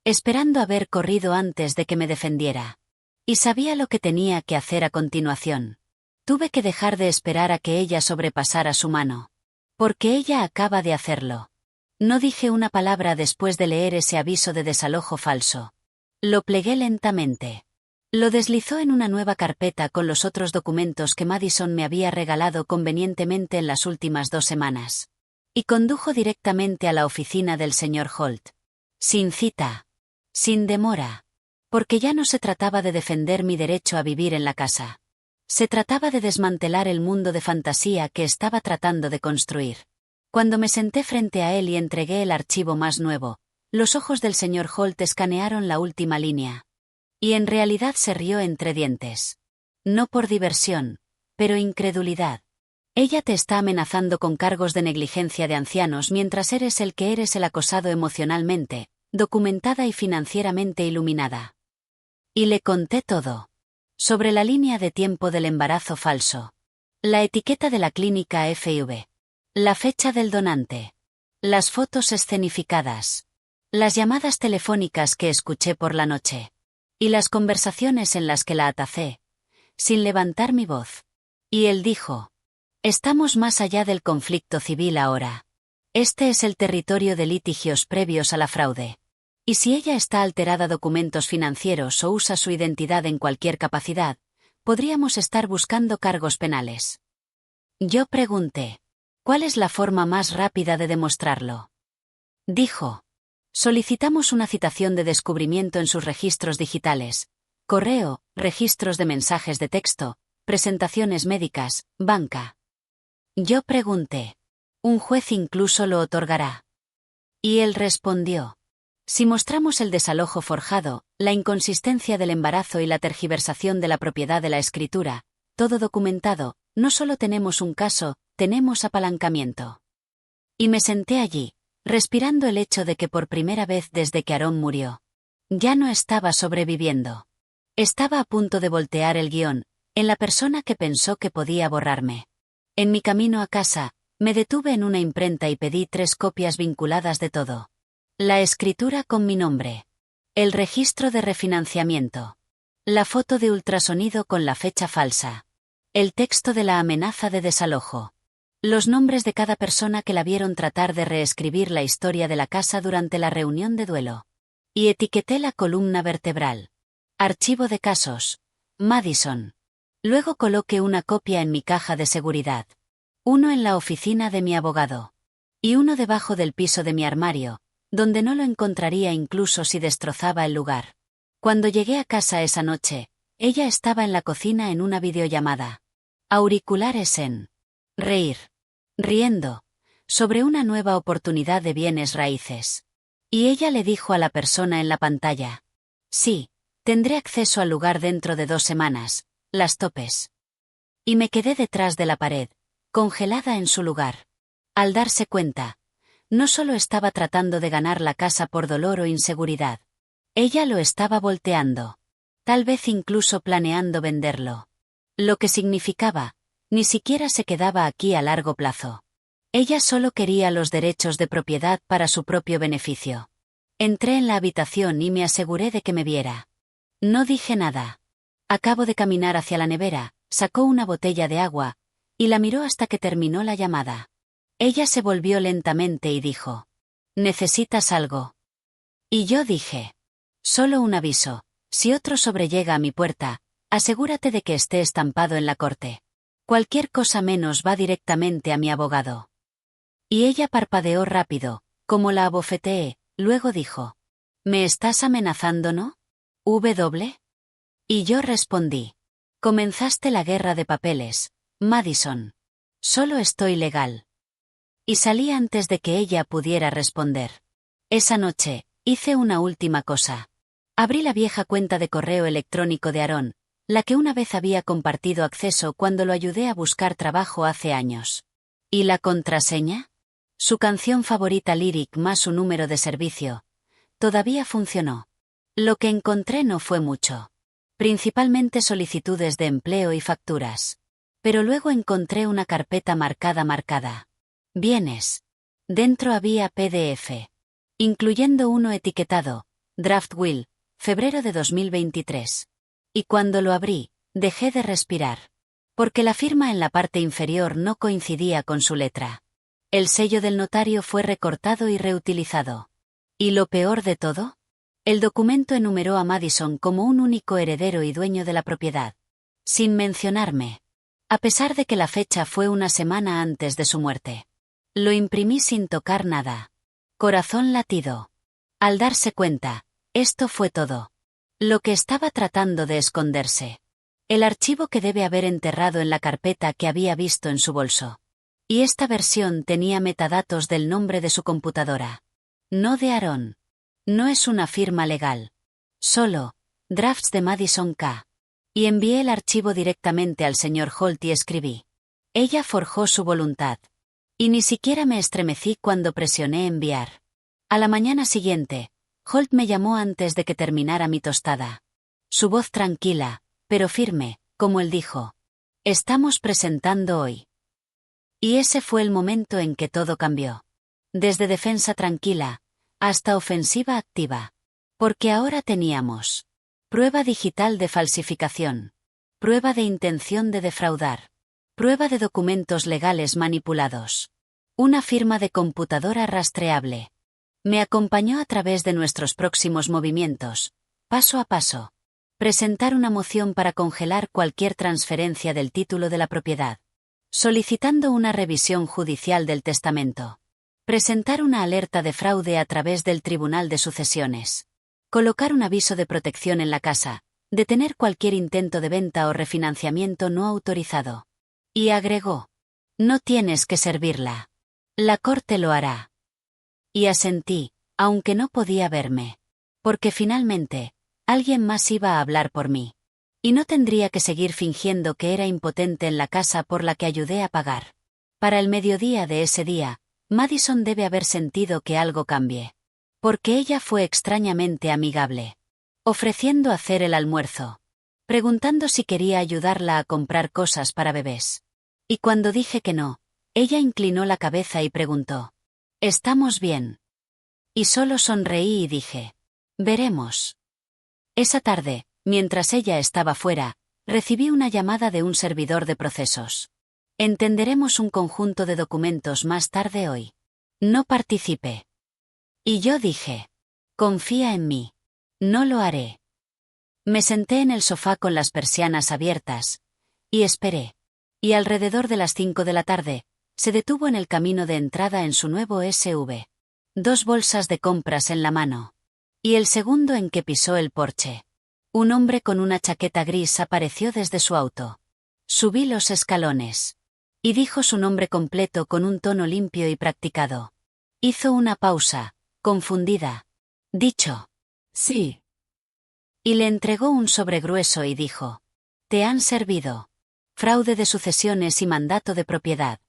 Esperando haber corrido antes de que me defendiera. Y sabía lo que tenía que hacer a continuación. Tuve que dejar de esperar a que ella sobrepasara su mano. Porque ella acaba de hacerlo. No dije una palabra después de leer ese aviso de desalojo falso. Lo plegué lentamente. Lo deslizó en una nueva carpeta con los otros documentos que Madison me había regalado convenientemente en las últimas 2 semanas. Y condujo directamente a la oficina del señor Holt. Sin cita. Sin demora. Porque ya no se trataba de defender mi derecho a vivir en la casa. Se trataba de desmantelar el mundo de fantasía que estaba tratando de construir. Cuando me senté frente a él y entregué el archivo más nuevo, los ojos del señor Holt escanearon la última línea. Y en realidad se rió entre dientes. No por diversión, pero incredulidad. Ella te está amenazando con cargos de negligencia de ancianos mientras eres el que eres el acosado emocionalmente, documentada y financieramente iluminada. Y le conté todo. Sobre la línea de tiempo del embarazo falso. La etiqueta de la clínica FV. La fecha del donante. Las fotos escenificadas. Las llamadas telefónicas que escuché por la noche. Y las conversaciones en las que la atacé, sin levantar mi voz. Y él dijo: estamos más allá del conflicto civil ahora. Este es el territorio de litigios previos a la fraude. Y si ella está alterada documentos financieros o usa su identidad en cualquier capacidad, podríamos estar buscando cargos penales. Yo pregunté: ¿cuál es la forma más rápida de demostrarlo? Dijo: solicitamos una citación de descubrimiento en sus registros digitales, correo, registros de mensajes de texto, presentaciones médicas, banca. Yo pregunté: ¿un juez incluso lo otorgará? Y él respondió: si mostramos el desalojo forjado, la inconsistencia del embarazo y la tergiversación de la propiedad de la escritura, todo documentado, no solo tenemos un caso, tenemos apalancamiento. Y me senté allí, respirando el hecho de que por primera vez desde que Aarón murió, ya no estaba sobreviviendo. Estaba a punto de voltear el guión, en la persona que pensó que podía borrarme. En mi camino a casa, me detuve en una imprenta y pedí 3 copias vinculadas de todo. La escritura con mi nombre. El registro de refinanciamiento. La foto de ultrasonido con la fecha falsa. El texto de la amenaza de desalojo. Los nombres de cada persona que la vieron tratar de reescribir la historia de la casa durante la reunión de duelo. Y etiqueté la columna vertebral. Archivo de casos. Madison. Luego coloqué una copia en mi caja de seguridad. Uno en la oficina de mi abogado. Y uno debajo del piso de mi armario, donde no lo encontraría incluso si destrozaba el lugar. Cuando llegué a casa esa noche, ella estaba en la cocina en una videollamada. Auriculares en. Reír. Riendo. Sobre una nueva oportunidad de bienes raíces. Y ella le dijo a la persona en la pantalla: sí, tendré acceso al lugar dentro de 2 semanas, las topes. Y me quedé detrás de la pared, congelada en su lugar. Al darse cuenta, no solo estaba tratando de ganar la casa por dolor o inseguridad. Ella lo estaba volteando. Tal vez incluso planeando venderlo. Lo que significaba: ni siquiera se quedaba aquí a largo plazo. Ella solo quería los derechos de propiedad para su propio beneficio. Entré en la habitación y me aseguré de que me viera. No dije nada. Acabo de caminar hacia la nevera, sacó una botella de agua, y la miró hasta que terminó la llamada. Ella se volvió lentamente y dijo: ¿necesitas algo? Y yo dije: solo un aviso, si otro sobrellega a mi puerta, asegúrate de que esté estampado en la corte. Cualquier cosa menos va directamente a mi abogado. Y ella parpadeó rápido, como la abofeteé, luego dijo: ¿me estás amenazando, no? ¿W? Y yo respondí: comenzaste la guerra de papeles, Madison. Solo estoy legal. Y salí antes de que ella pudiera responder. Esa noche, hice una última cosa. Abrí la vieja cuenta de correo electrónico de Aarón, la que una vez había compartido acceso cuando lo ayudé a buscar trabajo hace años. ¿Y la contraseña? Su canción favorita Lyric más su número de servicio. Todavía funcionó. Lo que encontré no fue mucho. Principalmente solicitudes de empleo y facturas. Pero luego encontré una carpeta marcada. Bienes. Dentro había PDF. Incluyendo uno etiquetado, Draft Will, febrero de 2023. Y cuando lo abrí, dejé de respirar. Porque la firma en la parte inferior no coincidía con su letra. El sello del notario fue recortado y reutilizado. ¿Y lo peor de todo? El documento enumeró a Madison como un único heredero y dueño de la propiedad. Sin mencionarme. A pesar de que la fecha fue una semana antes de su muerte. Lo imprimí sin tocar nada. Corazón latido. Al darse cuenta, esto fue todo. Lo que estaba tratando de esconderse. El archivo que debe haber enterrado en la carpeta que había visto en su bolso. Y esta versión tenía metadatos del nombre de su computadora. No de Aarón. No es una firma legal. Solo, drafts de Madison K. Y envié el archivo directamente al señor Holt y escribí: ella forjó su voluntad. Y ni siquiera me estremecí cuando presioné enviar. A la mañana siguiente, Holt me llamó antes de que terminara mi tostada. Su voz tranquila, pero firme, como él dijo: estamos presentando hoy. Y ese fue el momento en que todo cambió. Desde defensa tranquila, hasta ofensiva activa. Porque ahora teníamos prueba digital de falsificación, prueba de intención de defraudar, prueba de documentos legales manipulados, una firma de computadora rastreable. Me acompañó a través de nuestros próximos movimientos, paso a paso. Presentar una moción para congelar cualquier transferencia del título de la propiedad. Solicitando una revisión judicial del testamento. Presentar una alerta de fraude a través del Tribunal de Sucesiones. Colocar un aviso de protección en la casa. Detener cualquier intento de venta o refinanciamiento no autorizado. Y agregó: no tienes que servirla. La corte lo hará. Y asentí, aunque no podía verme. Porque finalmente, alguien más iba a hablar por mí. Y no tendría que seguir fingiendo que era impotente en la casa por la que ayudé a pagar. Para el mediodía de ese día, Madison debe haber sentido que algo cambie. Porque ella fue extrañamente amigable. Ofreciendo hacer el almuerzo. Preguntando si quería ayudarla a comprar cosas para bebés. Y cuando dije que no, ella inclinó la cabeza y preguntó: ¿estamos bien? Y solo sonreí y dije: veremos. Esa tarde, mientras ella estaba fuera, recibí una llamada de un servidor de procesos. Entenderemos un conjunto de documentos más tarde hoy. No participe. Y yo dije: confía en mí. No lo haré. Me senté en el sofá con las persianas abiertas. Y esperé. Y alrededor de las 5 de la tarde, se detuvo en el camino de entrada en su nuevo SUV. 2 bolsas de compras en la mano. Y el segundo en que pisó el porche. Un hombre con una chaqueta gris apareció desde su auto. Subí los escalones. Y dijo su nombre completo con un tono limpio y practicado. Hizo una pausa, confundida. Dicho: sí. Y le entregó un sobre grueso y dijo: te han servido. Fraude de sucesiones y mandato de propiedad.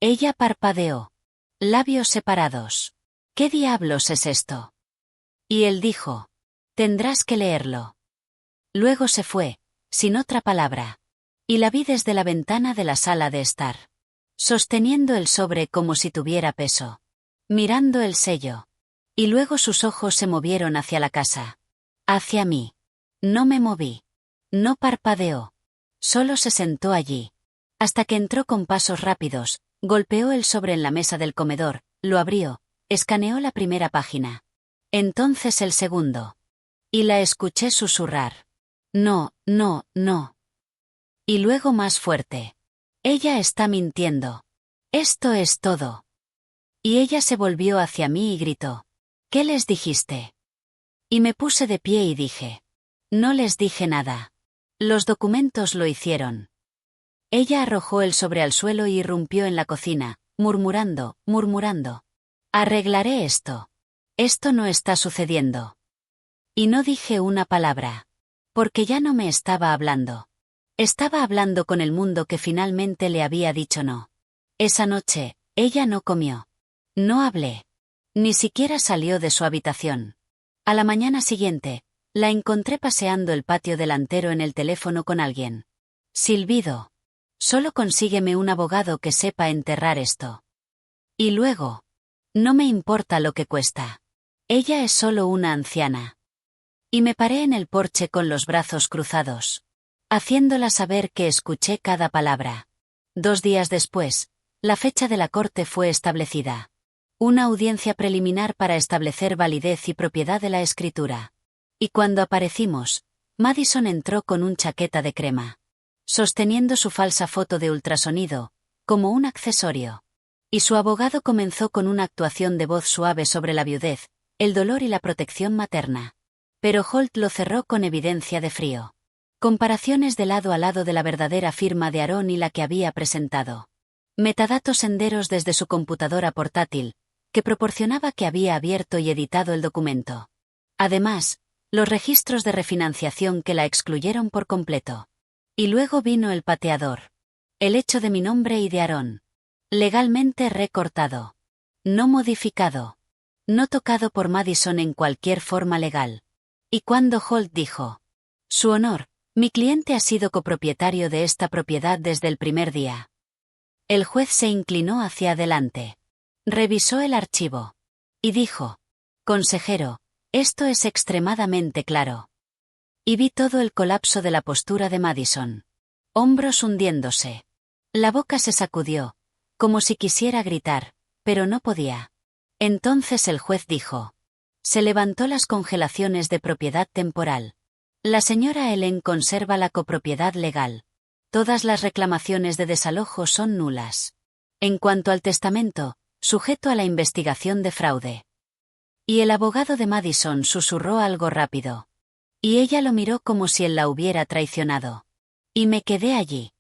Ella parpadeó. Labios separados. ¿Qué diablos es esto? Y él dijo: tendrás que leerlo. Luego se fue, sin otra palabra. Y la vi desde la ventana de la sala de estar. Sosteniendo el sobre como si tuviera peso. Mirando el sello. Y luego sus ojos se movieron hacia la casa. Hacia mí. No me moví. No parpadeó. Solo se sentó allí. Hasta que entró con pasos rápidos, golpeó el sobre en la mesa del comedor, lo abrió, escaneó la primera página. Entonces el segundo. Y la escuché susurrar: no, no, no. Y luego más fuerte: ella está mintiendo. Esto es todo. Y ella se volvió hacia mí y gritó: ¿qué les dijiste? Y me puse de pie y dije: no les dije nada. Los documentos lo hicieron. Ella arrojó el sobre al suelo y irrumpió en la cocina, murmurando. Arreglaré esto. Esto no está sucediendo. Y no dije una palabra. Porque ya no me estaba hablando. Estaba hablando con el mundo que finalmente le había dicho no. Esa noche, ella no comió. No hablé. Ni siquiera salió de su habitación. A la mañana siguiente, la encontré paseando el patio delantero en el teléfono con alguien. Silbido. Solo consígueme un abogado que sepa enterrar esto. Y luego. No me importa lo que cuesta. Ella es solo una anciana. Y me paré en el porche con los brazos cruzados. Haciéndola saber que escuché cada palabra. 2 días después, la fecha de la corte fue establecida. Una audiencia preliminar para establecer validez y propiedad de la escritura. Y cuando aparecimos, Madison entró con un chaqueta de crema. Sosteniendo su falsa foto de ultrasonido, como un accesorio. Y su abogado comenzó con una actuación de voz suave sobre la viudez, el dolor y la protección materna. Pero Holt lo cerró con evidencia de frío. Comparaciones de lado a lado de la verdadera firma de Aaron y la que había presentado. Metadatos enteros desde su computadora portátil, que proporcionaba que había abierto y editado el documento. Además, los registros de refinanciación que la excluyeron por completo. Y luego vino el pateador. El hecho de mi nombre y de Aaron. Legalmente recortado. No modificado. No tocado por Madison en cualquier forma legal. Y cuando Holt dijo: su honor, mi cliente ha sido copropietario de esta propiedad desde el primer día. El juez se inclinó hacia adelante. Revisó el archivo. Y dijo: consejero, esto es extremadamente claro. Y vi todo el colapso de la postura de Madison. Hombros hundiéndose. La boca se sacudió, como si quisiera gritar, pero no podía. Entonces el juez dijo: se levantó las congelaciones de propiedad temporal. La señora Ellen conserva la copropiedad legal. Todas las reclamaciones de desalojo son nulas. En cuanto al testamento, sujeto a la investigación de fraude. Y el abogado de Madison susurró algo rápido. Y ella lo miró como si él la hubiera traicionado. Y me quedé allí.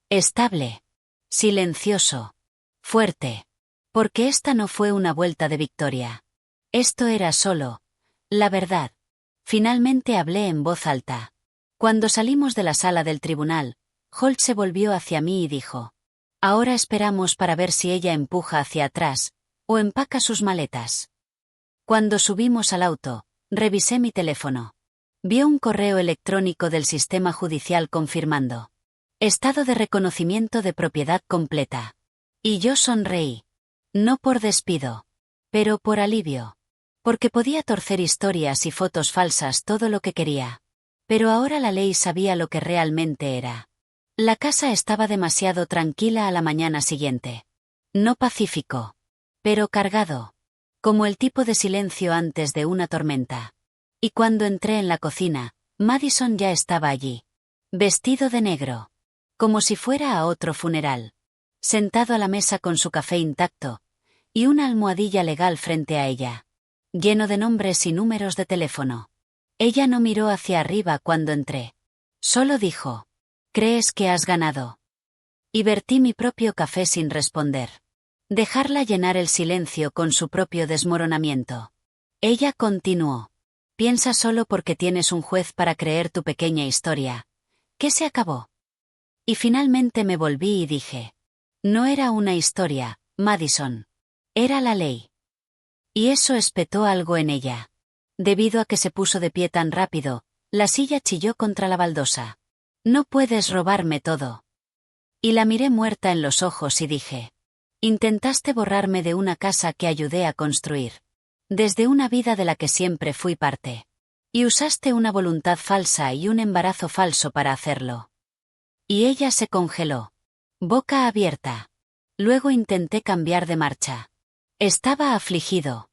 Estable. Silencioso. Fuerte. Porque esta no fue una vuelta de victoria. Esto era solo la verdad. Finalmente hablé en voz alta. Cuando salimos de la sala del tribunal, Holt se volvió hacia mí y dijo: ahora esperamos para ver si ella empuja hacia atrás, o empaca sus maletas. Cuando subimos al auto, revisé mi teléfono. Vi un correo electrónico del sistema judicial confirmando: estado de reconocimiento de propiedad completa. Y yo sonreí. No por despido. Pero por alivio. Porque podía torcer historias y fotos falsas todo lo que quería. Pero ahora la ley sabía lo que realmente era. La casa estaba demasiado tranquila a la mañana siguiente. No pacífico. Pero cargado. Como el tipo de silencio antes de una tormenta. Y cuando entré en la cocina, Madison ya estaba allí. Vestido de negro. Como si fuera a otro funeral. Sentado a la mesa con su café intacto. Y una almohadilla legal frente a ella. Lleno de nombres y números de teléfono. Ella no miró hacia arriba cuando entré. Solo dijo: ¿crees que has ganado? Y vertí mi propio café sin responder. Dejarla llenar el silencio con su propio desmoronamiento. Ella continuó: piensa solo porque tienes un juez para creer tu pequeña historia. ¿Qué se acabó? Y finalmente me volví y dije: no era una historia, Madison. Era la ley. Y eso espetó algo en ella. Debido a que se puso de pie tan rápido, la silla chilló contra la baldosa. No puedes robarme todo. Y la miré muerta en los ojos y dije: intentaste borrarme de una casa que ayudé a construir. Desde una vida de la que siempre fui parte. Y usaste una voluntad falsa y un embarazo falso para hacerlo. Y ella se congeló. Boca abierta. Luego intenté cambiar de marcha. Estaba afligido.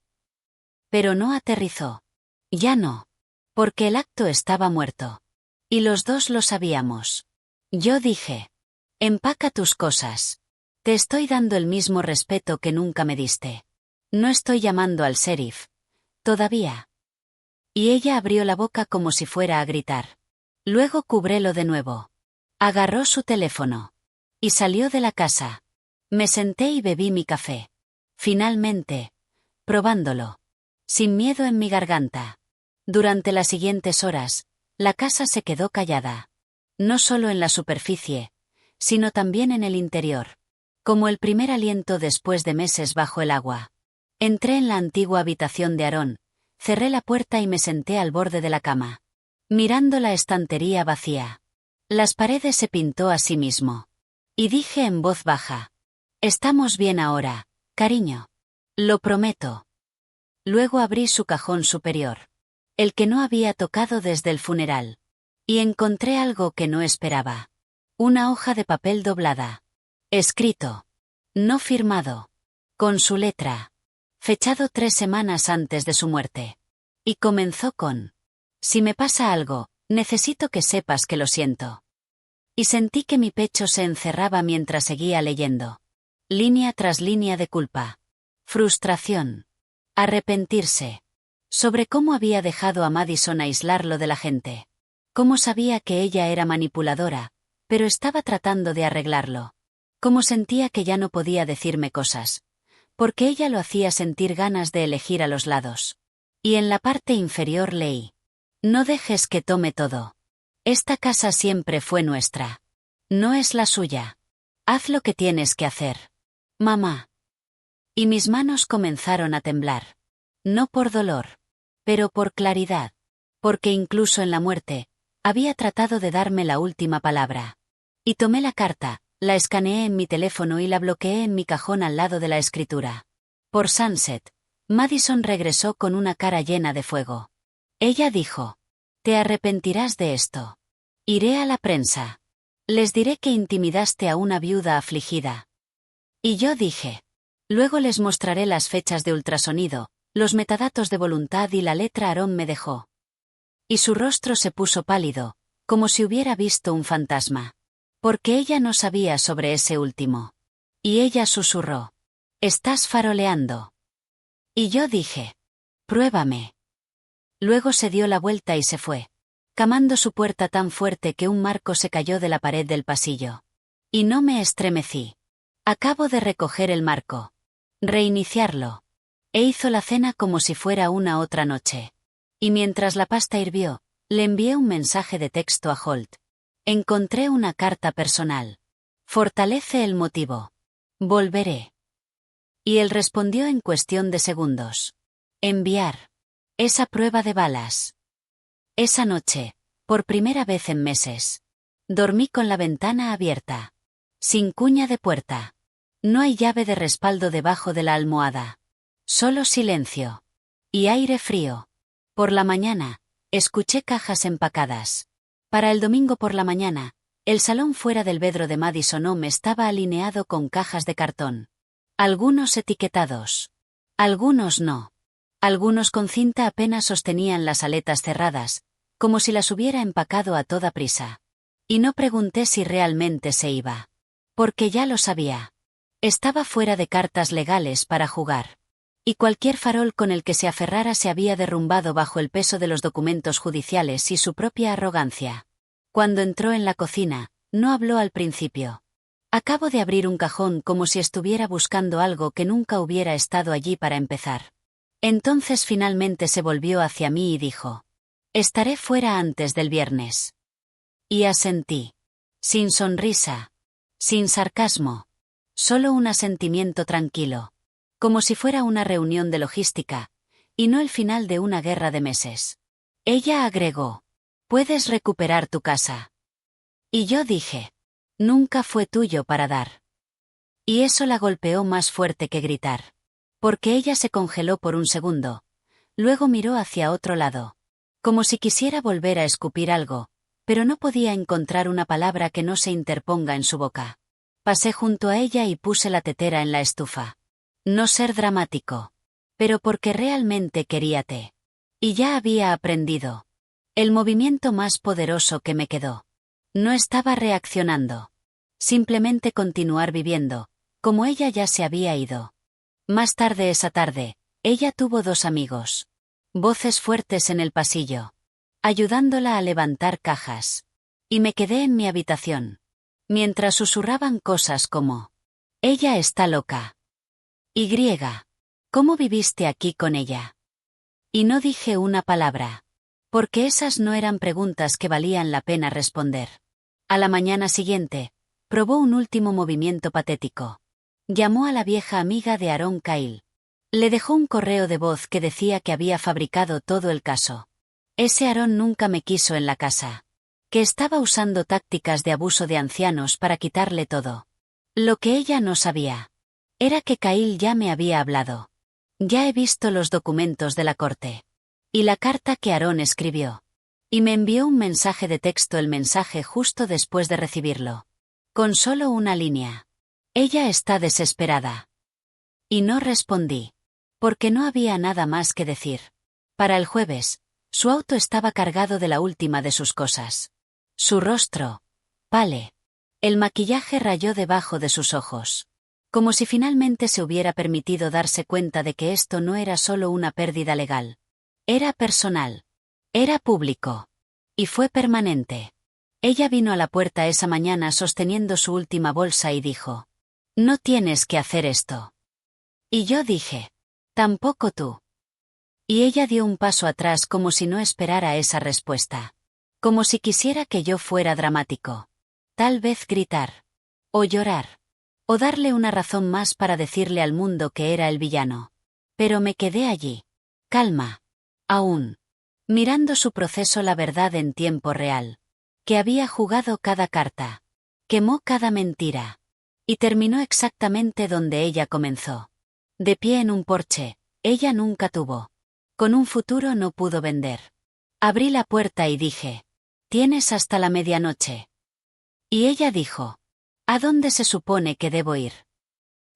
Pero no aterrizó. Ya no. Porque el acto estaba muerto. Y los dos lo sabíamos. Yo dije: empaca tus cosas. Te estoy dando el mismo respeto que nunca me diste. No estoy llamando al sheriff. Todavía. Y ella abrió la boca como si fuera a gritar. Luego cubrélo de nuevo. Agarró su teléfono. Y salió de la casa. Me senté y bebí mi café. Finalmente. Probándolo. Sin miedo en mi garganta. Durante las siguientes horas, la casa se quedó callada. No solo en la superficie, sino también en el interior. Como el primer aliento después de meses bajo el agua. Entré en la antigua habitación de Aarón, cerré la puerta y me senté al borde de la cama. Mirando la estantería vacía. Las paredes se pintó a sí mismo. Y dije en voz baja: estamos bien ahora, cariño. Lo prometo. Luego abrí su cajón superior. El que no había tocado desde el funeral. Y encontré algo que no esperaba. Una hoja de papel doblada. Escrito. No firmado. Con su letra. Fechado 3 semanas antes de su muerte. Y comenzó con: si me pasa algo, necesito que sepas que lo siento. Y sentí que mi pecho se encerraba mientras seguía leyendo. Línea tras línea de culpa. Frustración. Arrepentirse. Sobre cómo había dejado a Madison aislarlo de la gente. Cómo sabía que ella era manipuladora, pero estaba tratando de arreglarlo. Cómo sentía que ya no podía decirme cosas. Porque ella lo hacía sentir ganas de elegir a los lados. Y en la parte inferior leí: no dejes que tome todo. Esta casa siempre fue nuestra. No es la suya. Haz lo que tienes que hacer. Mamá. Y mis manos comenzaron a temblar. No por dolor. Pero por claridad. Porque incluso en la muerte, había tratado de darme la última palabra. Y tomé la carta, La escaneé en mi teléfono y la bloqueé en mi cajón al lado de la escritura. Por Sunset, Madison regresó con una cara llena de fuego. Ella dijo: «Te arrepentirás de esto. Iré a la prensa. Les diré que intimidaste a una viuda afligida». Y yo dije: «Luego les mostraré las fechas de ultrasonido, los metadatos de voluntad y la letra». Aaron me dejó. Y su rostro se puso pálido, como si hubiera visto un fantasma. Porque ella no sabía sobre ese último. Y ella susurró: «Estás faroleando». Y yo dije: «Pruébame». Luego se dio la vuelta y se fue, camando su puerta tan fuerte que un marco se cayó de la pared del pasillo. Y no me estremecí. Acabo de recoger el marco. Reiniciarlo. E hizo la cena como si fuera una otra noche. Y mientras la pasta hirvió, le envié un mensaje de texto a Holt. Encontré una carta personal. Fortalece el motivo. Volveré. Y él respondió en cuestión de segundos. Enviar. Esa prueba de balas. Esa noche, por primera vez en meses, dormí con la ventana abierta. Sin cuña de puerta. No hay llave de respaldo debajo de la almohada. Solo silencio. Y aire frío. Por la mañana, escuché cajas empacadas. Para el domingo por la mañana, el salón fuera del vedro de Madison Home estaba alineado con cajas de cartón. Algunos etiquetados. Algunos no. Algunos con cinta apenas sostenían las aletas cerradas, como si las hubiera empacado a toda prisa. Y no pregunté si realmente se iba. Porque ya lo sabía. Estaba fuera de cartas legales para jugar. Y cualquier farol con el que se aferrara se había derrumbado bajo el peso de los documentos judiciales y su propia arrogancia. Cuando entró en la cocina, no habló al principio. Acabo de abrir un cajón como si estuviera buscando algo que nunca hubiera estado allí para empezar. Entonces finalmente se volvió hacia mí y dijo: «Estaré fuera antes del viernes». Y asentí. Sin sonrisa. Sin sarcasmo. Solo un asentimiento tranquilo. Como si fuera una reunión de logística, y no el final de una guerra de meses. Ella agregó: «Puedes recuperar tu casa». Y yo dije: «Nunca fue tuyo para dar». Y eso la golpeó más fuerte que gritar. Porque ella se congeló por un segundo. Luego miró hacia otro lado. Como si quisiera volver a escupir algo, pero no podía encontrar una palabra que no se interponga en su boca. Pasé junto a ella y puse la tetera en la estufa. No ser dramático. Pero porque realmente quería té. Y ya había aprendido. El movimiento más poderoso que me quedó. No estaba reaccionando. Simplemente continuar viviendo, como ella ya se había ido. Más tarde esa tarde, ella tuvo 2 amigos. Voces fuertes en el pasillo. Ayudándola a levantar cajas. Y me quedé en mi habitación. Mientras susurraban cosas como: «Ella está loca». Y: «¿Cómo viviste aquí con ella?». Y no dije una palabra. Porque esas no eran preguntas que valían la pena responder. A la mañana siguiente, probó un último movimiento patético. Llamó a la vieja amiga de Aaron Kyle. Le dejó un correo de voz que decía que había fabricado todo el caso. Ese Aaron nunca me quiso en la casa. Que estaba usando tácticas de abuso de ancianos para quitarle todo. Lo que ella no sabía era que Kyle ya me había hablado. Ya he visto los documentos de la corte. Y la carta que Aaron escribió. Y me envió un mensaje de texto, el mensaje justo después de recibirlo. Con solo una línea. Ella está desesperada. Y no respondí. Porque no había nada más que decir. Para el jueves, su auto estaba cargado de la última de sus cosas. Su rostro. Pale. El maquillaje rayó debajo de sus ojos. Como si finalmente se hubiera permitido darse cuenta de que esto no era solo una pérdida legal. Era personal. Era público. Y fue permanente. Ella vino a la puerta esa mañana sosteniendo su última bolsa y dijo: «No tienes que hacer esto». Y yo dije: «Tampoco tú». Y ella dio un paso atrás como si no esperara esa respuesta. Como si quisiera que yo fuera dramático. Tal vez gritar. O llorar. O darle una razón más para decirle al mundo que era el villano. Pero me quedé allí. Calma. Aún. Mirando su proceso, la verdad en tiempo real. Que había jugado cada carta. Quemó cada mentira. Y terminó exactamente donde ella comenzó. De pie en un porche, ella nunca tuvo. Con un futuro no pudo vender. Abrí la puerta y dije: «Tienes hasta la medianoche». Y ella dijo: «¿A dónde se supone que debo ir?».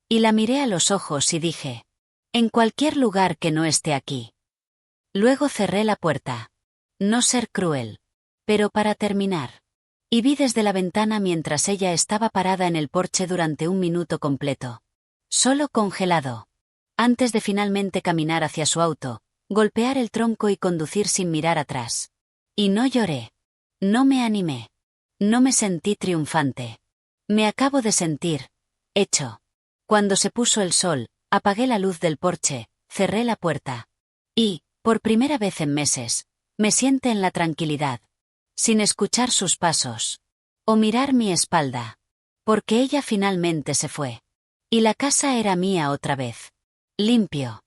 Y la miré a los ojos y dije: «En cualquier lugar que no esté aquí». Luego cerré la puerta. No ser cruel. Pero para terminar. Y vi desde la ventana mientras ella estaba parada en el porche durante un minuto completo. Solo congelado. Antes de finalmente caminar hacia su auto, golpear el tronco y conducir sin mirar atrás. Y no lloré. No me animé. No me sentí triunfante. Me acabo de sentir hecho. Cuando se puso el sol, apagué la luz del porche, cerré la puerta. Y, por primera vez en meses, me siente en la tranquilidad. Sin escuchar sus pasos. O mirar mi espalda. Porque ella finalmente se fue. Y la casa era mía otra vez. Limpio.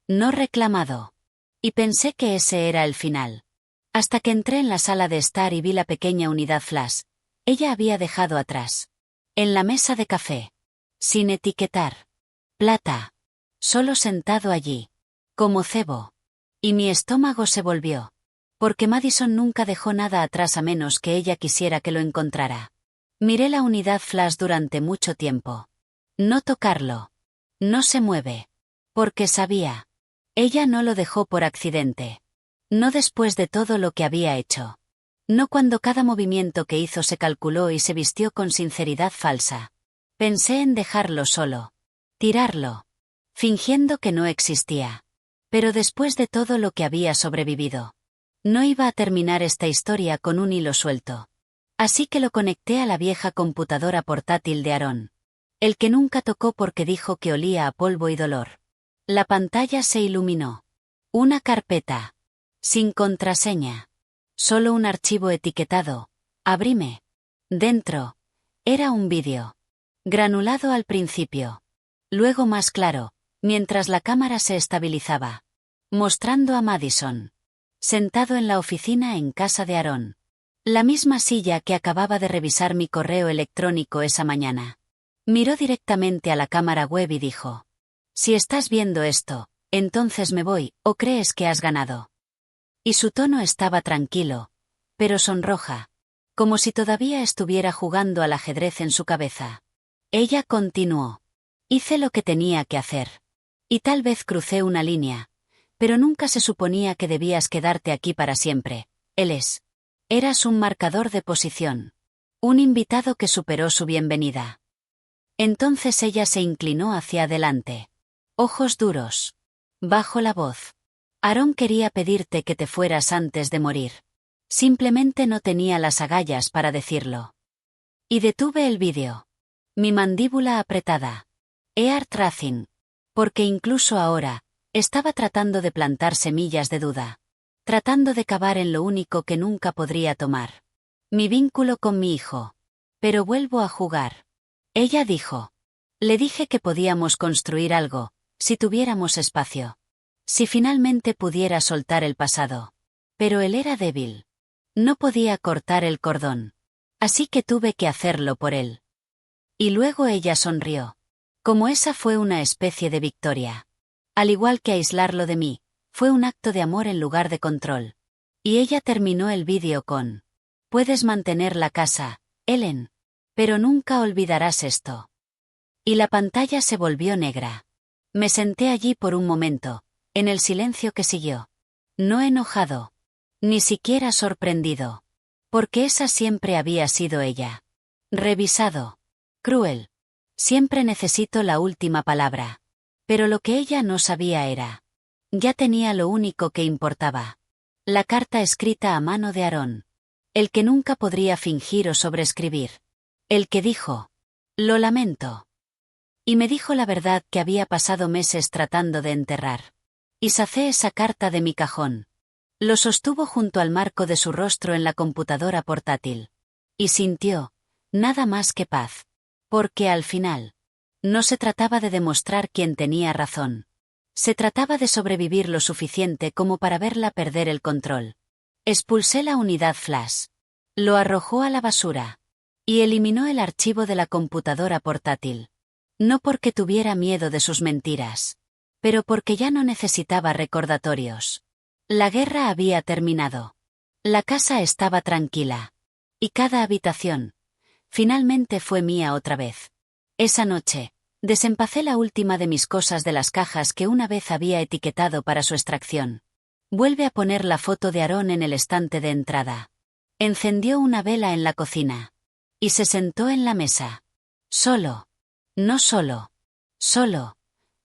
No reclamado. Y pensé que ese era el final. Hasta que entré en la sala de estar y vi la pequeña unidad flash. Ella había dejado atrás. En la mesa de café. Sin etiquetar. Plata. Solo sentado allí. Como cebo. Y mi estómago se volvió. Porque Madison nunca dejó nada atrás a menos que ella quisiera que lo encontrara. Miré la unidad flash durante mucho tiempo. No tocarlo. No se mueve. Porque sabía. Ella no lo dejó por accidente. No después de todo lo que había hecho. No cuando cada movimiento que hizo se calculó y se vistió con sinceridad falsa. Pensé en dejarlo solo. Tirarlo. Fingiendo que no existía. Pero después de todo lo que había sobrevivido. No iba a terminar esta historia con un hilo suelto. Así que lo conecté a la vieja computadora portátil de Aaron. El que nunca tocó porque dijo que olía a polvo y dolor. La pantalla se iluminó. Una carpeta. Sin contraseña. Solo un archivo etiquetado. Abrime. Dentro. Era un vídeo. Granulado al principio. Luego más claro, mientras la cámara se estabilizaba. Mostrando a Madison. Sentado en la oficina en casa de Aaron. La misma silla que acababa de revisar mi correo electrónico esa mañana. Miró directamente a la cámara web y dijo: «Si estás viendo esto, entonces me voy, ¿o crees que has ganado?». Y su tono estaba tranquilo, pero sonroja. Como si todavía estuviera jugando al ajedrez en su cabeza. Ella continuó. «Hice lo que tenía que hacer. Y tal vez crucé una línea. Pero nunca se suponía que debías quedarte aquí para siempre, Eles. Eras un marcador de posición. Un invitado que superó su bienvenida». Entonces ella se inclinó hacia adelante. Ojos duros. Bajo la voz. «Aaron quería pedirte que te fueras antes de morir. Simplemente no tenía las agallas para decirlo». Y detuve el vídeo. Mi mandíbula apretada. Ear Tracing. Porque incluso ahora, estaba tratando de plantar semillas de duda. Tratando de cavar en lo único que nunca podría tomar. Mi vínculo con mi hijo. Pero vuelvo a jugar. Ella dijo. Le dije que podíamos construir algo, si tuviéramos espacio. Si finalmente pudiera soltar el pasado. Pero él era débil. No podía cortar el cordón. Así que tuve que hacerlo por él. Y luego ella sonrió. Como esa fue una especie de victoria. Al igual que aislarlo de mí, fue un acto de amor en lugar de control. Y ella terminó el vídeo con: «Puedes mantener la casa, Ellen. Pero nunca olvidarás esto». Y la pantalla se volvió negra. Me senté allí por un momento, en el silencio que siguió. No enojado. Ni siquiera sorprendido. Porque esa siempre había sido ella. Revisado. Cruel. Siempre necesito la última palabra. Pero lo que ella no sabía era. Ya tenía lo único que importaba. La carta escrita a mano de Aaron. El que nunca podría fingir o sobreescribir. El que dijo: «Lo lamento». Y me dijo la verdad que había pasado meses tratando de enterrar. Y sacé esa carta de mi cajón. Lo sostuvo junto al marco de su rostro en la computadora portátil. Y sintió. Nada más que paz. Porque al final. No se trataba de demostrar quién tenía razón. Se trataba de sobrevivir lo suficiente como para verla perder el control. Expulsé la unidad flash. Lo arrojó a la basura. Y eliminó el archivo de la computadora portátil. No porque tuviera miedo de sus mentiras, pero porque ya no necesitaba recordatorios. La guerra había terminado. La casa estaba tranquila. Y cada habitación, finalmente fue mía otra vez. Esa noche, desempacé la última de mis cosas de las cajas que una vez había etiquetado para su extracción. Vuelve a poner la foto de Aarón en el estante de entrada. Encendió una vela en la cocina. Y se sentó en la mesa. Solo. No solo. Solo.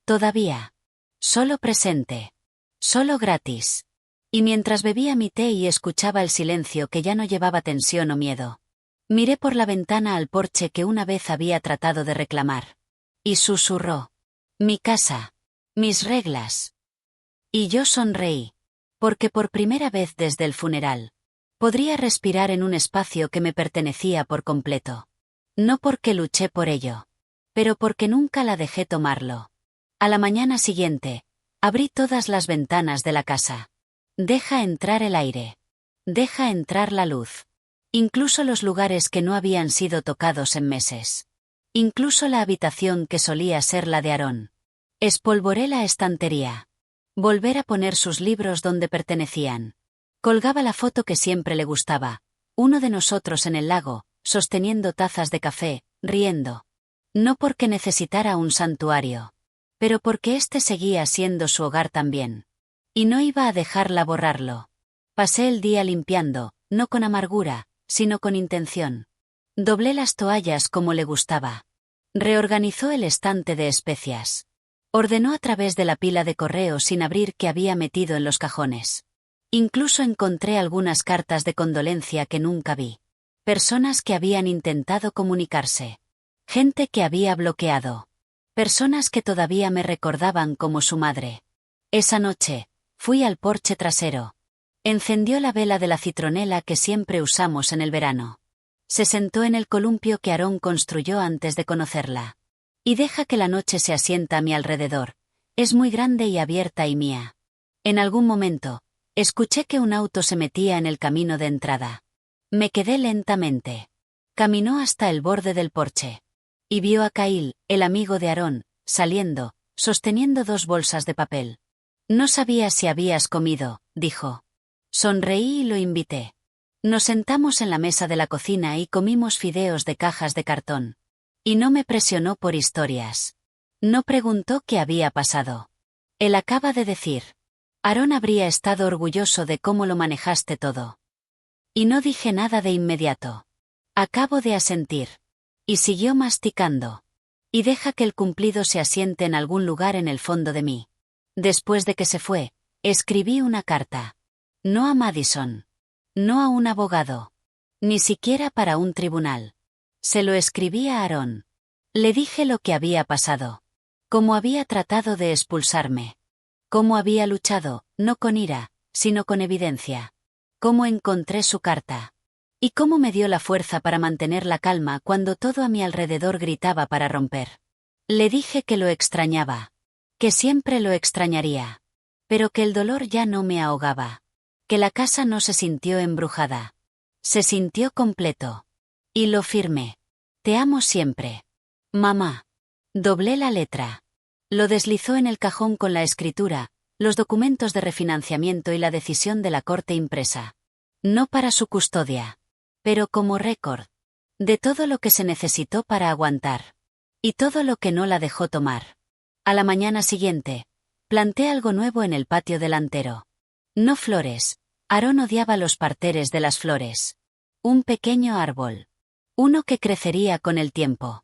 Todavía. Solo presente. Solo gratis. Y mientras bebía mi té y escuchaba el silencio que ya no llevaba tensión o miedo, miré por la ventana al porche que una vez había tratado de reclamar. Y susurró. Mi casa. Mis reglas. Y yo sonreí. Porque por primera vez desde el funeral, podría respirar en un espacio que me pertenecía por completo. No porque luché por ello, pero porque nunca la dejé tomarlo. A la mañana siguiente, abrí todas las ventanas de la casa. Deja entrar el aire. Deja entrar la luz. Incluso los lugares que no habían sido tocados en meses. Incluso la habitación que solía ser la de Aarón. Espolvoré la estantería. Volver a poner sus libros donde pertenecían. Colgaba la foto que siempre le gustaba. Uno de nosotros en el lago, sosteniendo tazas de café, riendo. No porque necesitara un santuario, pero porque este seguía siendo su hogar también. Y no iba a dejarla borrarlo. Pasé el día limpiando, no con amargura, sino con intención. Doblé las toallas como le gustaba. Reorganizó el estante de especias. Ordenó a través de la pila de correo sin abrir que había metido en los cajones. Incluso encontré algunas cartas de condolencia que nunca vi. Personas que habían intentado comunicarse. Gente que había bloqueado. Personas que todavía me recordaban como su madre. Esa noche, fui al porche trasero. Encendió la vela de la citronela que siempre usamos en el verano. Se sentó en el columpio que Aarón construyó antes de conocerla. Y deja que la noche se asienta a mi alrededor. Es muy grande y abierta y mía. En algún momento, escuché que un auto se metía en el camino de entrada. Me quedé lentamente. Caminó hasta el borde del porche. Y vio a Kyle, el amigo de Aarón, saliendo, sosteniendo 2 bolsas de papel. No sabía si habías comido, dijo. Sonreí y lo invité. Nos sentamos en la mesa de la cocina y comimos fideos de cajas de cartón. Y no me presionó por historias. No preguntó qué había pasado. Él acaba de decir. Aarón habría estado orgulloso de cómo lo manejaste todo. Y no dije nada de inmediato. Acabo de asentir. Y siguió masticando. Y deja que el cumplido se asiente en algún lugar en el fondo de mí. Después de que se fue, escribí una carta. No a Madison. No a un abogado. Ni siquiera para un tribunal. Se lo escribí a Aarón. Le dije lo que había pasado. Cómo había tratado de expulsarme. Cómo había luchado, no con ira, sino con evidencia. Cómo encontré su carta. Y cómo me dio la fuerza para mantener la calma cuando todo a mi alrededor gritaba para romper. Le dije que lo extrañaba. Que siempre lo extrañaría. Pero que el dolor ya no me ahogaba. Que la casa no se sintió embrujada. Se sintió completo. Y lo firmé. Te amo siempre. Mamá. Doblé la letra. Lo deslizó en el cajón con la escritura, los documentos de refinanciamiento y la decisión de la corte impresa. No para su custodia. Pero como récord. De todo lo que se necesitó para aguantar. Y todo lo que no la dejó tomar. A la mañana siguiente, planté algo nuevo en el patio delantero. No flores. Aarón odiaba los parterres de las flores. Un pequeño árbol. Uno que crecería con el tiempo.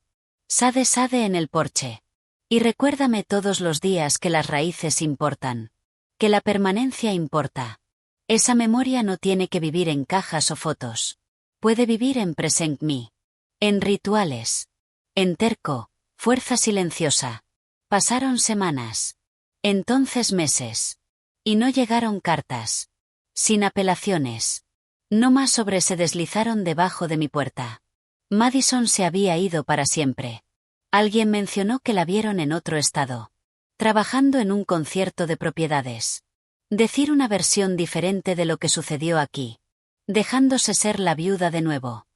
Sade en el porche. Y recuérdame todos los días que las raíces importan. Que la permanencia importa. Esa memoria no tiene que vivir en cajas o fotos. Puede vivir en present me. En rituales. En terco, fuerza silenciosa. Pasaron semanas. Entonces meses. Y no llegaron cartas. Sin apelaciones. No más sobre se deslizaron debajo de mi puerta. Madison se había ido para siempre. Alguien mencionó que la vieron en otro estado. Trabajando en un concierto de propiedades. Decir una versión diferente de lo que sucedió aquí. Dejándose ser la viuda de nuevo.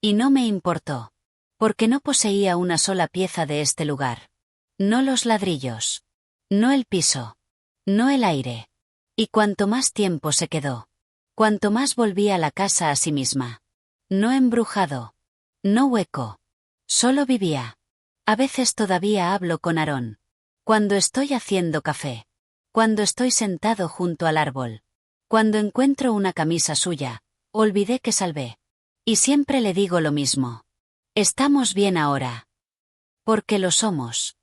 Y no me importó. Porque no poseía una sola pieza de este lugar. No los ladrillos. No el piso. No el aire. Y cuanto más tiempo se quedó, cuanto más volvía la casa a sí misma. No embrujado. No hueco. Solo vivía. A veces todavía hablo con Aarón. Cuando estoy haciendo café. Cuando estoy sentado junto al árbol. Cuando encuentro una camisa suya, olvidé que salvé. Y siempre le digo lo mismo. Estamos bien ahora. Porque lo somos.